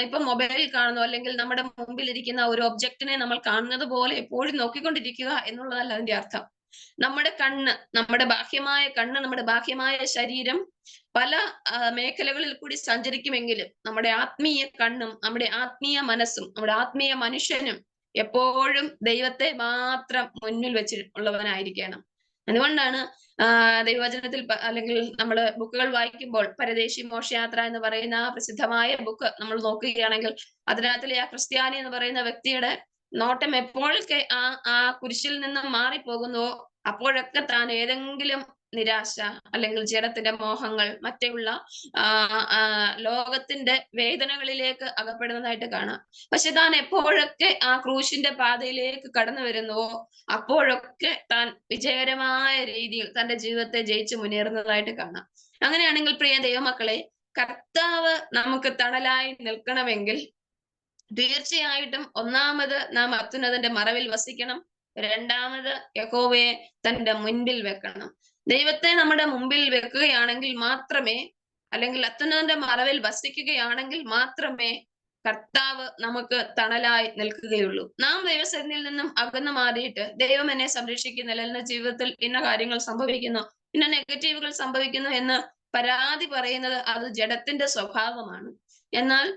ഇപ്പൊ മൊബൈലിൽ കാണുന്നു, അല്ലെങ്കിൽ നമ്മുടെ മുമ്പിൽ ഇരിക്കുന്ന ഒരു ഒബ്ജക്റ്റിനെ നമ്മൾ കാണുന്നത് പോലെ എപ്പോഴും നോക്കിക്കൊണ്ടിരിക്കുക എന്നുള്ളതല്ല അതിന്റെ അർത്ഥം. നമ്മുടെ കണ്ണ്, നമ്മുടെ ബാഹ്യമായ കണ്ണ്, നമ്മുടെ ബാഹ്യമായ ശരീരം പല മേഖലകളിൽ കൂടി സഞ്ചരിക്കുമെങ്കിലും നമ്മുടെ ആത്മീയ കണ്ണും നമ്മുടെ ആത്മീയ മനസ്സും നമ്മുടെ ആത്മീയ മനുഷ്യനും എപ്പോഴും ദൈവത്തെ മാത്രം മുന്നിൽ വെച്ചിട്ടുള്ളവനായിരിക്കണം. അതുകൊണ്ടാണ് ദൈവവചനത്തിൽ അല്ലെങ്കിൽ നമ്മൾ ബുക്കുകൾ വായിക്കുമ്പോൾ പരദേശി മോക്ഷയാത്ര എന്ന് പറയുന്ന പ്രസിദ്ധമായ ബുക്ക് നമ്മൾ നോക്കുകയാണെങ്കിൽ അതിനകത്തിലെ ആ ക്രിസ്ത്യാനി എന്ന് പറയുന്ന വ്യക്തിയുടെ നോട്ടം എപ്പോഴൊക്കെ ആ കുരിശിൽ നിന്നും മാറിപ്പോകുന്നുവോ അപ്പോഴൊക്കെ താൻ ഏതെങ്കിലും നിരാശ, അല്ലെങ്കിൽ ജഡത്തിന്റെ മോഹങ്ങൾ, മറ്റുള്ള ലോകത്തിന്റെ വേദനകളിലേക്ക് അകപ്പെടുന്നതായിട്ട് കാണാം. പക്ഷെ താൻ എപ്പോഴൊക്കെ ആ ക്രൂശിന്റെ പാതയിലേക്ക് കടന്നു വരുന്നുവോ അപ്പോഴൊക്കെ താൻ വിജയകരമായ രീതിയിൽ തന്റെ ജീവിതത്തെ ജയിച്ചു മുന്നേറുന്നതായിട്ട് കാണാം. അങ്ങനെയാണെങ്കിൽ പ്രിയ ദൈവമക്കളെ, കർത്താവ് നമുക്ക് തണലായി നിൽക്കണമെങ്കിൽ തീർച്ചയായിട്ടും ഒന്നാമത് നാം അത്യുന്നതന്റെ മറവിൽ വസിക്കണം. രണ്ടാമത് യഹോവയെ തന്റെ മുൻപിൽ വെക്കണം. ദൈവത്തെ നമ്മുടെ മുമ്പിൽ വെക്കുകയാണെങ്കിൽ മാത്രമേ, അല്ലെങ്കിൽ അത്യുന്നതന്റെ മറവിൽ വസിക്കുകയാണെങ്കിൽ മാത്രമേ കർത്താവ് നമുക്ക് തണലായി നിൽക്കുകയുള്ളൂ. നാം ദൈവസന്നിധിയിൽ നിന്നും അകന്നു മാറിയിട്ട് ദൈവം എന്നെ സംരക്ഷിക്കുന്നില്ല, എന്റെ ജീവിതത്തിൽ ഇന്ന കാര്യങ്ങൾ സംഭവിക്കുന്നു, ഇന്ന നെഗറ്റീവുകൾ സംഭവിക്കുന്നു എന്ന് പരാതി പറയുന്നത് അത് ജഡത്തിന്റെ സ്വഭാവമാണ്. എന്നാൽ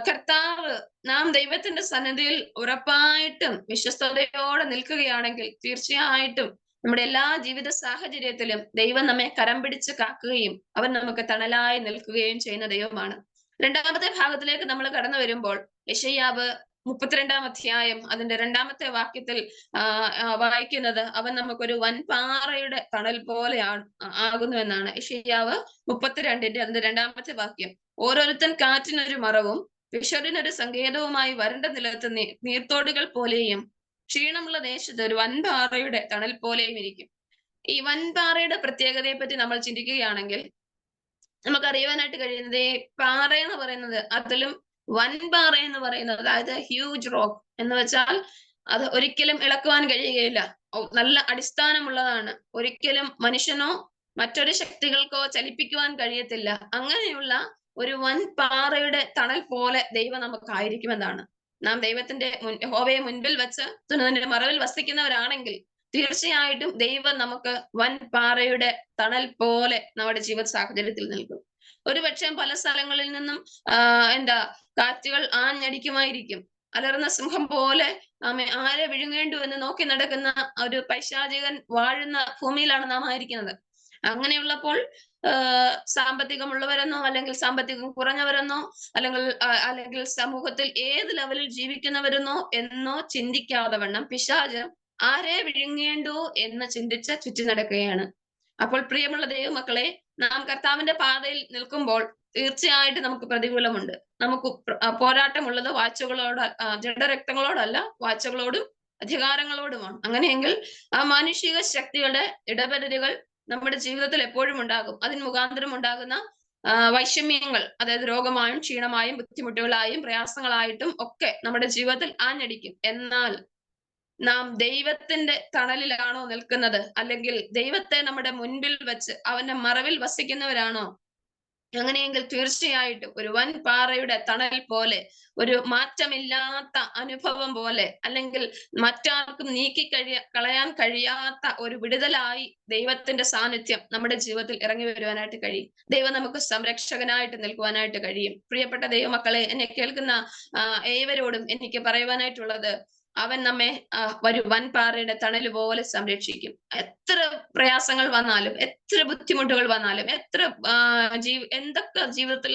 കർത്താവ്, നാം ദൈവത്തിന്റെ സന്നിധിയിൽ ഉറപ്പായിട്ടും വിശ്വസ്തയോടെ നിൽക്കുകയാണെങ്കിൽ തീർച്ചയായിട്ടും നമ്മുടെ എല്ലാ ജീവിത സാഹചര്യത്തിലും ദൈവം നമ്മെ കരം പിടിച്ച് കാക്കുകയും അവൻ നമുക്ക് തണലായി നിൽക്കുകയും ചെയ്യുന്ന ദൈവമാണ്. രണ്ടാമത്തെ ഭാഗത്തിലേക്ക് നമ്മൾ കടന്നു വരുമ്പോൾ യെശയ്യാവ് 32-ാം അധ്യായം അതിന്റെ 2-ാമത്തെ വാക്യത്തിൽ വായിക്കുന്നത്, അവൻ നമുക്കൊരു വൻപാറയുടെ തണൽ പോലെ ആകുന്നു എന്നാണ്. യെശയ്യാവ് 32-ന്റെ അതിന്റെ 2-ാമത്തെ വാക്യം: ഓരോരുത്തൻ കാറ്റിനൊരു മറവും വിഷറിനൊരു സങ്കേതവുമായി വരണ്ട നിലത്ത് നീർത്തോടുകൾ പോലെയും ക്ഷീണമുള്ള ദേശത്ത് ഒരു വൻപാറയുടെ തണൽ പോലെയും ഇരിക്കും. ഈ വൻപാറയുടെ പ്രത്യേകതയെ പറ്റി നമ്മൾ ചിന്തിക്കുകയാണെങ്കിൽ നമുക്കറിയുവാനായിട്ട് കഴിയുന്നത്, ഈ പാറ എന്ന് പറയുന്നത്, അതിലും വൻപാറ എന്ന് പറയുന്നത്, അതായത് ഹ്യൂജ് റോക്ക് എന്ന് വെച്ചാൽ അത് ഒരിക്കലും ഇളക്കുവാൻ കഴിയുകയില്ല, നല്ല അടിസ്ഥാനമുള്ളതാണ്, ഒരിക്കലും മനുഷ്യനോ മറ്റൊരു ശക്തികൾക്കോ ചലിപ്പിക്കുവാൻ കഴിയത്തില്ല. അങ്ങനെയുള്ള ഒരു വൻ പാറയുടെ തണൽ പോലെ ദൈവം നമുക്കായിരിക്കുമെന്നാണ്. നാം ദൈവത്തിന്റെ യഹോവയെ മുൻപിൽ വെച്ച് അതിന്റെ മറവിൽ വസിക്കുന്നവരാണെങ്കിൽ തീർച്ചയായിട്ടും ദൈവം നമുക്ക് വൻ പാറയുടെ തണൽ പോലെ നമ്മുടെ ജീവിത സാഹചര്യത്തിൽ നിൽക്കും. ഒരുപക്ഷെ പല സ്ഥലങ്ങളിൽ നിന്നും കാറ്റുകൾ ആഞ്ഞടിക്കുമായിരിക്കും. അലർന്ന സിംഹം പോലെ ആരെ വിഴുങ്ങേണ്ടു എന്ന് നോക്കി നടക്കുന്ന ഒരു പൈശാചികൻ വാഴുന്ന ഭൂമിയിലാണ് നാം ആയിരിക്കുന്നത്. അങ്ങനെയുള്ളപ്പോൾ സാമ്പത്തികമുള്ളവരെന്നോ അല്ലെങ്കിൽ സാമ്പത്തികം കുറഞ്ഞവരെന്നോ അല്ലെങ്കിൽ സമൂഹത്തിൽ ഏത് ലെവലിൽ ജീവിക്കുന്നവരെന്നോ എന്നോ ചിന്തിക്കാതെ വണ്ണം പിശാച് ആരെ വിഴുങ്ങേണ്ടു എന്ന് ചിന്തിച്ച് ചുറ്റി നടക്കുകയാണ്. അപ്പോൾ പ്രിയമുള്ള ദൈവമക്കളെ, നാം കർത്താവിന്റെ പാതയിൽ നിൽക്കുമ്പോൾ തീർച്ചയായിട്ടും നമുക്ക് പ്രതികൂലമുണ്ട്. നമുക്ക് പോരാട്ടമുള്ളത് വാഴ്ചകളോട്, ജഡരക്തങ്ങളോടല്ല, വാഴ്ചകളോടും അധികാരങ്ങളോടുമാണ്. അങ്ങനെയെങ്കിൽ ആ മാനുഷിക ശക്തികളുടെ ഇടപെടലുകൾ നമ്മുടെ ജീവിതത്തിൽ എപ്പോഴും ഉണ്ടാകും. അതിന് മുഖാന്തരം ഉണ്ടാകുന്ന വൈഷമ്യങ്ങൾ, അതായത് രോഗമായും ക്ഷീണമായും ബുദ്ധിമുട്ടുകളായും പ്രയാസങ്ങളായിട്ടും ഒക്കെ നമ്മുടെ ജീവിതത്തിൽ ആഞ്ഞടിക്കും. എന്നാൽ നാം ദൈവത്തിന്റെ തണലിലാണോ നിൽക്കുന്നത്, അല്ലെങ്കിൽ ദൈവത്തെ നമ്മുടെ മുൻപിൽ വെച്ച് അവന്റെ മറവിൽ വസിക്കുന്നവരാണോ? അങ്ങനെയെങ്കിൽ തീർച്ചയായിട്ടും ഒരു വൻ പാറയുടെ തണൽ പോലെ, ഒരു മാറ്റമില്ലാത്ത അനുഭവം പോലെ, അല്ലെങ്കിൽ മറ്റാർക്കും കളയാൻ കഴിയാത്ത ഒരു വിടുതലായി ദൈവത്തിന്റെ സാന്നിധ്യം നമ്മുടെ ജീവിതത്തിൽ ഇറങ്ങി വരുവാനായിട്ട് കഴിയും. ദൈവം നമുക്ക് സംരക്ഷകനായിട്ട് നിൽക്കുവാനായിട്ട് കഴിയും. പ്രിയപ്പെട്ട ദൈവമക്കളെ, എന്നെ കേൾക്കുന്ന ഏവരോടും എനിക്ക് പറയുവാനായിട്ടുള്ളത്, അവൻ നമ്മെ ഒരു വൻപാറയുടെ തണല് പോലെ സംരക്ഷിക്കും. എത്ര പ്രയാസങ്ങൾ വന്നാലും, എത്ര ബുദ്ധിമുട്ടുകൾ വന്നാലും, എത്ര എന്തൊക്കെ ജീവിതത്തിൽ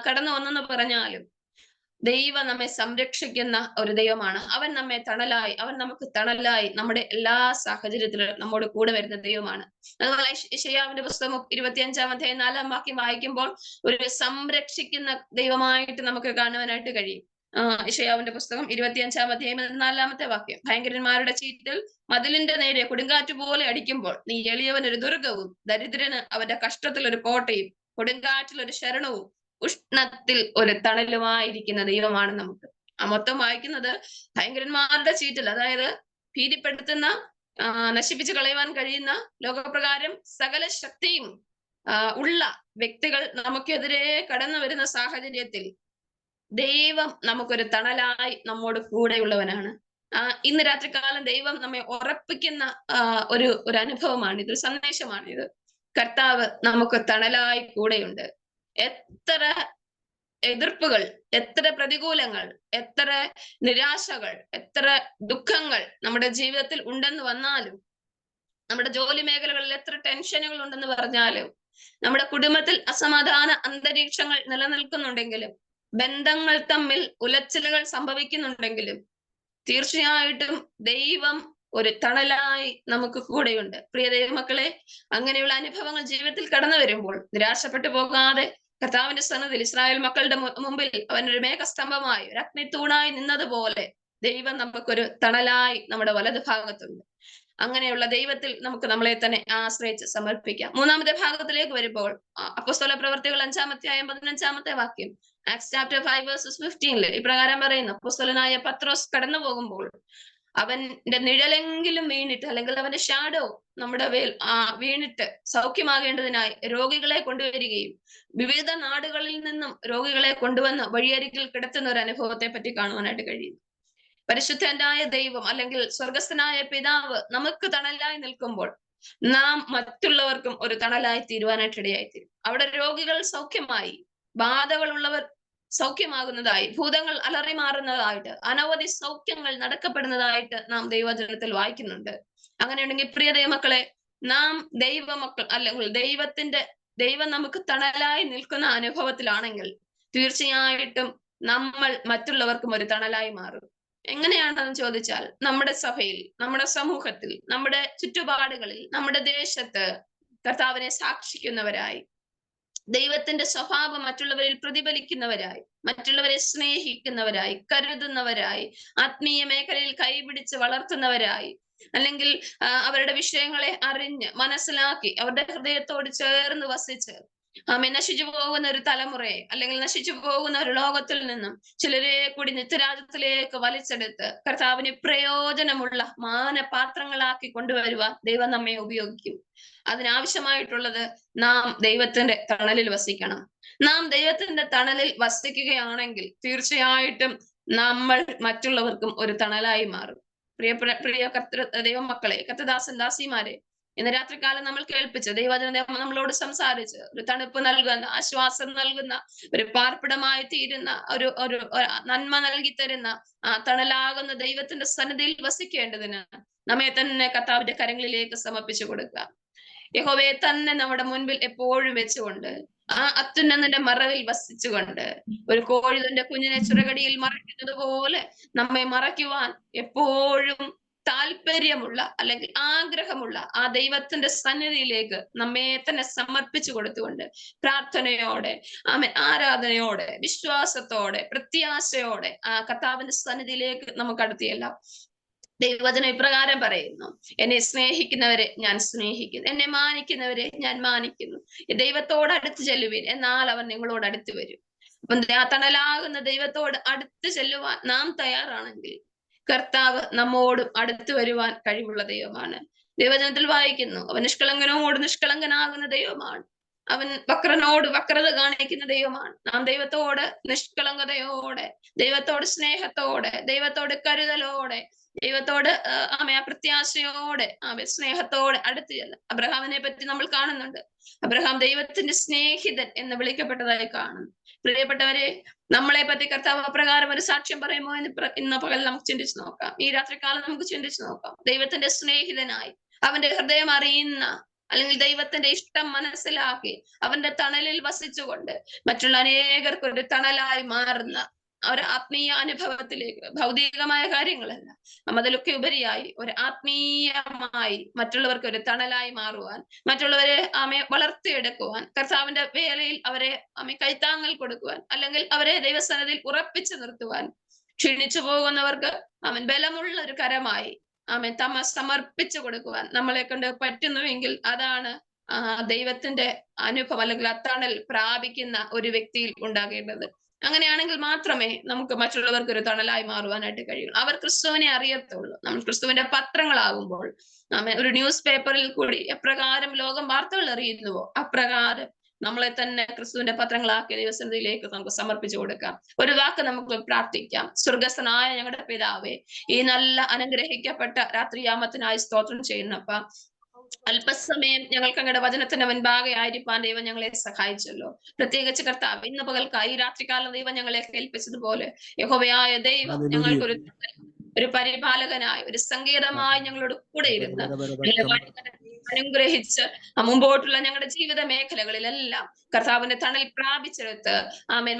കടന്നു വന്നെന്ന് പറഞ്ഞാലും, ദൈവം നമ്മെ സംരക്ഷിക്കുന്ന ഒരു ദൈവമാണ്. അവൻ നമ്മെ തണലായി, അവൻ നമുക്ക് തണലായി നമ്മുടെ എല്ലാ സാഹചര്യത്തിലും നമ്മോട് കൂടെ വരുന്ന ദൈവമാണ്. അതുപോലെ യെശയ്യാവിന്റെ പുസ്തകം 25-ാം അധ്യായം 4-ാം വാക്യം വായിക്കുമ്പോൾ ഒരു സംരക്ഷിക്കുന്ന ദൈവമായിട്ട് നമുക്ക് കാണുവാനായിട്ട് കഴിയും. യെശയ്യാവിന്റെ പുസ്തകം 25-ാം അധ്യായം 4-ാമത്തെ വാക്യം, ഭയങ്കരന്മാരുടെ ചീറ്റിൽ മതിലിന്റെ നേരെ കൊടുങ്കാറ്റ് പോലെ അടിക്കുമ്പോൾ നീ എളിയവൻ ഒരു ദുർഗവും, ദരിദ്രന് അവന്റെ കഷ്ടത്തിൽ ഒരു കോട്ടയും, കൊടുങ്കാറ്റിൽ ഒരു ശരണവും, ഉഷ്ണത്തിൽ ഒരു തണലുമായിരിക്കുന്ന ദൈവമാണ് നമുക്ക്. മൊത്തം വായിക്കുന്നത് ഭയങ്കരന്മാരുടെ ചീറ്റിൽ, അതായത് ഭീതിപ്പെടുത്തുന്ന, നശിപ്പിച്ചു കളയുവാൻ കഴിയുന്ന, ലോകപ്രകാരം സകല ശക്തിയും ഉള്ള വ്യക്തികൾ നമുക്കെതിരെ കടന്നു വരുന്ന സാഹചര്യത്തിൽ ദൈവം നമുക്കൊരു തണലായി നമ്മോട് കൂടെയുള്ളവനാണ്. ഇന്ന് രാത്രികാലം ദൈവം നമ്മെ ഉറപ്പിക്കുന്ന ഒരു അനുഭവമാണ്, ഇതൊരു സന്ദേശമാണിത്. കർത്താവ് നമുക്ക് തണലായി കൂടെയുണ്ട്. എത്ര എതിർപ്പുകൾ, എത്ര പ്രതികൂലങ്ങൾ, എത്ര നിരാശകൾ, എത്ര ദുഃഖങ്ങൾ നമ്മുടെ ജീവിതത്തിൽ ഉണ്ടെന്ന് വന്നാലും, നമ്മുടെ ജോലി മേഖലകളിൽ എത്ര ടെൻഷനുകൾ ഉണ്ടെന്ന് പറഞ്ഞാലും, നമ്മുടെ കുടുംബത്തിൽ അസമാധാന അന്തരീക്ഷങ്ങൾ നിലനിൽക്കുന്നുണ്ടെങ്കിലും, ബന്ധങ്ങൾ തമ്മിൽ ഉലച്ചിലുകൾ സംഭവിക്കുന്നുണ്ടെങ്കിലും, തീർച്ചയായിട്ടും ദൈവം ഒരു തണലായി നമുക്ക് കൂടെയുണ്ട്. പ്രിയ ദൈവമക്കളെ, അങ്ങനെയുള്ള അനുഭവങ്ങൾ ജീവിതത്തിൽ കടന്നു വരുമ്പോൾ നിരാശപ്പെട്ടു പോകാതെ കർത്താവിന്റെ സന്നിധിയിൽ ഇസ്രായേൽ മക്കളുടെ മുമ്പിൽ അവൻ ഒരു മേഘസ്തംഭമായി, ഒരു അഗ്നിത്തൂണായി നിന്നതുപോലെ ദൈവം നമുക്കൊരു തണലായി നമ്മുടെ വലതു ഭാഗത്തുണ്ട്. അങ്ങനെയുള്ള ദൈവത്തിൽ നമുക്ക് നമ്മളെ തന്നെ ആശ്രയിച്ച് സമർപ്പിക്കാം. മൂന്നാമത്തെ ഭാഗത്തിലേക്ക് വരുമ്പോൾ, അപ്പോസ്തല പ്രവർത്തികൾ 5-ാം അധ്യായം 15-ാമത്തെ വാക്യം, ആക്ട്സ് ചാപ്റ്റർ 5:15 ഇപ്രകാരം പറയുന്നു, അപ്പോസ്തലനായ പത്രോസ് കടന്നു പോകുമ്പോൾ അവന്റെ നിഴലെങ്കിലും വീണിട്ട്, അല്ലെങ്കിൽ അവന്റെ ഷാഡോ നമ്മുടെ വീണിട്ട് സൗഖ്യമാകേണ്ടതിനായി രോഗികളെ കൊണ്ടുവരികയും വിവിധ നാടുകളിൽ നിന്നും രോഗികളെ കൊണ്ടുവന്ന് വഴിയരികിൽ കിടത്തുന്ന ഒരു അനുഭവത്തെ പറ്റി കാണുവാനായിട്ട് കഴിയും. പരിശുദ്ധനായ ദൈവം, അല്ലെങ്കിൽ സ്വർഗസ്ഥനായ പിതാവ് നമുക്ക് തണലായി നിൽക്കുമ്പോൾ നാം മറ്റുള്ളവർക്കും ഒരു തണലായി തീരുവാനായിട്ട് ഇടയായിത്തീരും. അവിടെ രോഗികൾ സൗഖ്യമായി, ബാധകളുള്ളവർ സൗഖ്യമാകുന്നതായി, ഭൂതങ്ങൾ അലറി മാറുന്നതായിട്ട്, അനവധി സൗഖ്യങ്ങൾ നടക്കപ്പെടുന്നതായിട്ട് നാം ദൈവവചനത്തിൽ വായിക്കുന്നുണ്ട്. അങ്ങനെയുണ്ടെങ്കിൽ പ്രിയ ദൈവമക്കളെ, നാം ദൈവമക്കൾ, അല്ലെങ്കിൽ ദൈവം നമുക്ക് തണലായി നിൽക്കുന്ന അനുഭവത്തിലാണെങ്കിൽ തീർച്ചയായിട്ടും നമ്മൾ മറ്റുള്ളവർക്കും ഒരു തണലായി മാറും. എങ്ങനെയാണെന്ന് ചോദിച്ചാൽ, നമ്മുടെ സഭയിൽ, നമ്മുടെ സമൂഹത്തിൽ, നമ്മുടെ ചുറ്റുപാടുകളിൽ, നമ്മുടെ ദേശത്ത് കർത്താവിനെ സാക്ഷിക്കുന്നവരായി, ദൈവത്തിന്റെ സ്വഭാവം മറ്റുള്ളവരിൽ പ്രതിഫലിക്കുന്നവരായി, മറ്റുള്ളവരെ സ്നേഹിക്കുന്നവരായി, കരുതുന്നവരായി, ആത്മീയ മേഖലയിൽ കൈപിടിച്ച് വളർത്തുന്നവരായി, അല്ലെങ്കിൽ അവരുടെ വിഷയങ്ങളെ അറിഞ്ഞ് മനസ്സിലാക്കി അവരുടെ ഹൃദയത്തോട് ചേർന്ന് വസിച്ച് നശിച്ചു പോകുന്ന ഒരു തലമുറയെ, അല്ലെങ്കിൽ നശിച്ചു പോകുന്ന ഒരു ലോകത്തിൽ നിന്നും ചിലരെ കൂടി നിത്യരാജ്യത്തിലേക്ക് വലിച്ചെടുത്ത് കർത്താവിന് പ്രയോജനമുള്ള മാനപാത്രങ്ങളാക്കി കൊണ്ടുവരുവാൻ ദൈവം നമ്മെ ഉപയോഗിക്കും. അതിനാവശ്യമായിട്ടുള്ളത് നാം ദൈവത്തിന്റെ തണലിൽ വസിക്കണം. നാം ദൈവത്തിന്റെ തണലിൽ വസിക്കുകയാണെങ്കിൽ തീർച്ചയായിട്ടും നമ്മൾ മറ്റുള്ളവർക്കും ഒരു തണലായി മാറും. പ്രിയ ദൈവമക്കളെ, കർത്തദാസൻ ദാസിമാരെ, ഇന്ന് രാത്രികാലം നമ്മൾ കേൾപ്പിച്ച് ദൈവവചനം നമ്മളോട് സംസാരിച്ച് ഒരു തണുപ്പ് നൽകുന്ന, ആശ്വാസം നൽകുന്ന, ഒരു പാർപ്പിടമായി തീരുന്ന, ഒരു നന്മ നൽകി തരുന്ന തണലാകുന്ന ദൈവത്തിന്റെ സന്നിധിയിൽ വസിക്കേണ്ടതിന് നമ്മെ തന്നെ കർത്താവിന്റെ കരങ്ങളിലേക്ക് സമർപ്പിച്ചു കൊടുക്കുക. യഹോവയെ തന്നെ നമ്മുടെ മുൻപിൽ എപ്പോഴും വെച്ചുകൊണ്ട്, അത്യുന്നതന്റെ മറവിൽ വസിച്ചുകൊണ്ട്, ഒരു കോഴി തന്റെ കുഞ്ഞിനെ ചിറകടിയിൽ മറയ്ക്കുന്നത് പോലെ നമ്മെ മറയ്ക്കുവാൻ എപ്പോഴും താല്പര്യമുള്ള, അല്ലെങ്കിൽ ആഗ്രഹമുള്ള ആ ദൈവത്തിന്റെ സന്നിധിയിലേക്ക് നമ്മെ തന്നെ സമർപ്പിച്ചു കൊടുത്തുകൊണ്ട്, പ്രാർത്ഥനയോടെ, ആരാധനയോടെ, വിശ്വാസത്തോടെ, പ്രത്യാശയോടെ ആ കർത്താവിന്റെ സന്നിധിയിലേക്ക് നമുക്ക് അടുത്തിയെല്ലാം. ദൈവവചനം ഇപ്രകാരം പറയുന്നു, എന്നെ സ്നേഹിക്കുന്നവരെ ഞാൻ സ്നേഹിക്കുന്നു, എന്നെ മാനിക്കുന്നവരെ ഞാൻ മാനിക്കുന്നു. ദൈവത്തോട് അടുത്ത് ചെല്ലുവിൻ, എന്നാൽ അവൻ നിങ്ങളോട് അടുത്ത് വരും. അപ്പം തണലാകുന്ന ദൈവത്തോട് അടുത്ത് ചെല്ലുവാൻ നാം തയ്യാറാണെങ്കിൽ കർത്താവ് നമ്മോടും അടുത്തു വരുവാൻ കഴിവുള്ള ദൈവമാണ്. ദൈവജനത്തിൽ വായിക്കുന്നു, അവൻ നിഷ്കളങ്കനോട് നിഷ്കളങ്കനാകുന്ന ദൈവമാണ്. അവൻ വക്രനോട് വക്രത കാണിക്കുന്ന ദൈവമാണ്. നാം ദൈവത്തോട് നിഷ്കളങ്കതയോടെ, ദൈവത്തോട് സ്നേഹത്തോടെ, ദൈവത്തോട് കരുതലോടെ, ദൈവത്തോട് പ്രത്യാശയോടെ, സ്നേഹത്തോടെ അടുത്ത് ചെല്ലാം. അബ്രഹാമിനെ പറ്റി നമ്മൾ കാണുന്നുണ്ട്. അബ്രഹാം ദൈവത്തിന്റെ സ്നേഹിതൻ എന്ന് വിളിക്കപ്പെട്ടതായി കാണുന്നു. പ്രിയപ്പെട്ടവരെ, നമ്മളെ പറ്റി കർത്താവ് അപ്രകാരം ഒരു സാക്ഷ്യം പറയുമോ എന്ന് ഇന്ന് പകൽ നമുക്ക് ചിന്തിച്ചു നോക്കാം. ഈ രാത്രികാലം നമുക്ക് ചിന്തിച്ചു നോക്കാം. ദൈവത്തിന്റെ സ്നേഹിതനായി, അവന്റെ ഹൃദയം അറിയുന്ന, അല്ലെങ്കിൽ ദൈവത്തിന്റെ ഇഷ്ടം മനസ്സിലാക്കി അവന്റെ തണലിൽ വസിച്ചുകൊണ്ട് മറ്റുള്ള അനേകർക്ക് ഒരു തണലായി മാറുന്ന ഒരു ആത്മീയ അനുഭവത്തിലേക്ക്, ഭൗതികമായ കാര്യങ്ങളല്ല, അതിലൊക്കെ ഉപരിയായി ഒരു ആത്മീയമായി മറ്റുള്ളവർക്ക് ഒരു തണലായി മാറുവാൻ, മറ്റുള്ളവരെ വളർത്തിയെടുക്കുവാൻ, കർത്താവിന്റെ വേലയിൽ അവരെ കൈത്താങ്ങൽ കൊടുക്കുവാൻ, അല്ലെങ്കിൽ അവരെ ദൈവസന്നിധിയിൽ ഉറപ്പിച്ചു നിർത്തുവാൻ, ക്ഷീണിച്ചു പോകുന്നവർക്ക് ബലമുള്ള ഒരു കരമായി സമർപ്പിച്ചു കൊടുക്കുവാൻ നമ്മളെ കൊണ്ട് പറ്റുന്നുവെങ്കിൽ അതാണ് ദൈവത്തിന്റെ അനുഭവം, അല്ലെങ്കിൽ അത്തണൽ പ്രാപിക്കുന്ന ഒരു വ്യക്തിയിൽ ഉണ്ടാകേണ്ടത്. അങ്ങനെയാണെങ്കിൽ മാത്രമേ നമുക്ക് മറ്റുള്ളവർക്ക് ഒരു തണലായി മാറുവാനായിട്ട് കഴിയുള്ളൂ. അവർ ക്രിസ്തുവിനെ അറിയത്തുള്ളൂ. നമ്മൾ ക്രിസ്തുവിന്റെ പത്രങ്ങളാകുമ്പോൾ, ഒരു ന്യൂസ് പേപ്പറിൽ കൂടി എപ്രകാരം ലോകം വാർത്തകൾ അറിയുന്നുവോ അപ്രകാരം നമ്മളെ തന്നെ ക്രിസ്തുവിന്റെ പത്രങ്ങളാക്കിയ ദൈവസന്നിധിയിലേക്ക് നമുക്ക് സമർപ്പിച്ചു കൊടുക്കാം. ഒരു വാക്ക് നമുക്ക് പ്രാർത്ഥിക്കാം. സ്വർഗസ്ഥനായ ഞങ്ങളുടെ പിതാവേ, ഈ നല്ല അനുഗ്രഹിക്കപ്പെട്ട രാത്രിയാമത്തിനായി സ്തോത്രം ചെയ്യുന്നപ്പ, അല്പസമയം ഞങ്ങൾക്ക് അങ്ങയുടെ വചനത്തിന്റെ മുൻപാകെ ആയിരിക്കാൻ ദൈവം ഞങ്ങളെ സഹായിച്ചല്ലോ. പ്രത്യേകിച്ച് കർത്താവ്, ഇന്ന് പകൽക്കായി രാത്രികാലം ദൈവം ഞങ്ങളെ കേൾപ്പിച്ചതുപോലെ യഹോവയായ ദൈവം ഞങ്ങൾക്കൊരു പരിപാലകനായി, ഒരു സംഗീതമായി ഞങ്ങളോട് കൂടെ ഇരുന്ന് അനുഗ്രഹിച്ച് മുമ്പോട്ടുള്ള ഞങ്ങളുടെ ജീവിത മേഖലകളിലെല്ലാം കർത്താവിന്റെ തണൽ പ്രാപിച്ചെടുത്ത്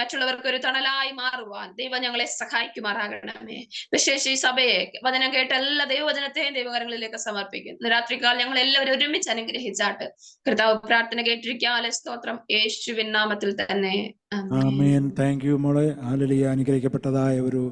മറ്റുള്ളവർക്ക് ഒരു തണലായി മാറുവാൻ ദൈവം ഞങ്ങളെ സഹായിക്കുമാറാകണമേ. വിശേഷ ഈ സഭയെ വചനം കേട്ട എല്ലാ ദൈവവചനത്തെയും ദൈവകരങ്ങളിലേക്ക് സമർപ്പിക്കുന്നു. രാത്രികാലം ഞങ്ങൾ എല്ലാവരും ഒരുമിച്ച് അനുഗ്രഹിച്ചാട്ട്. കർത്താവ് പ്രാർത്ഥന കേട്ടിരിക്കാലെ സ്തോത്രം, യേശുവിൻ നാമത്തിൽ തന്നെ. ആമേൻ. താങ്ക് യു മോളെ. ഹല്ലേലൂയ. അനുഗ്രഹിക്കപ്പെട്ടതായ ഒരു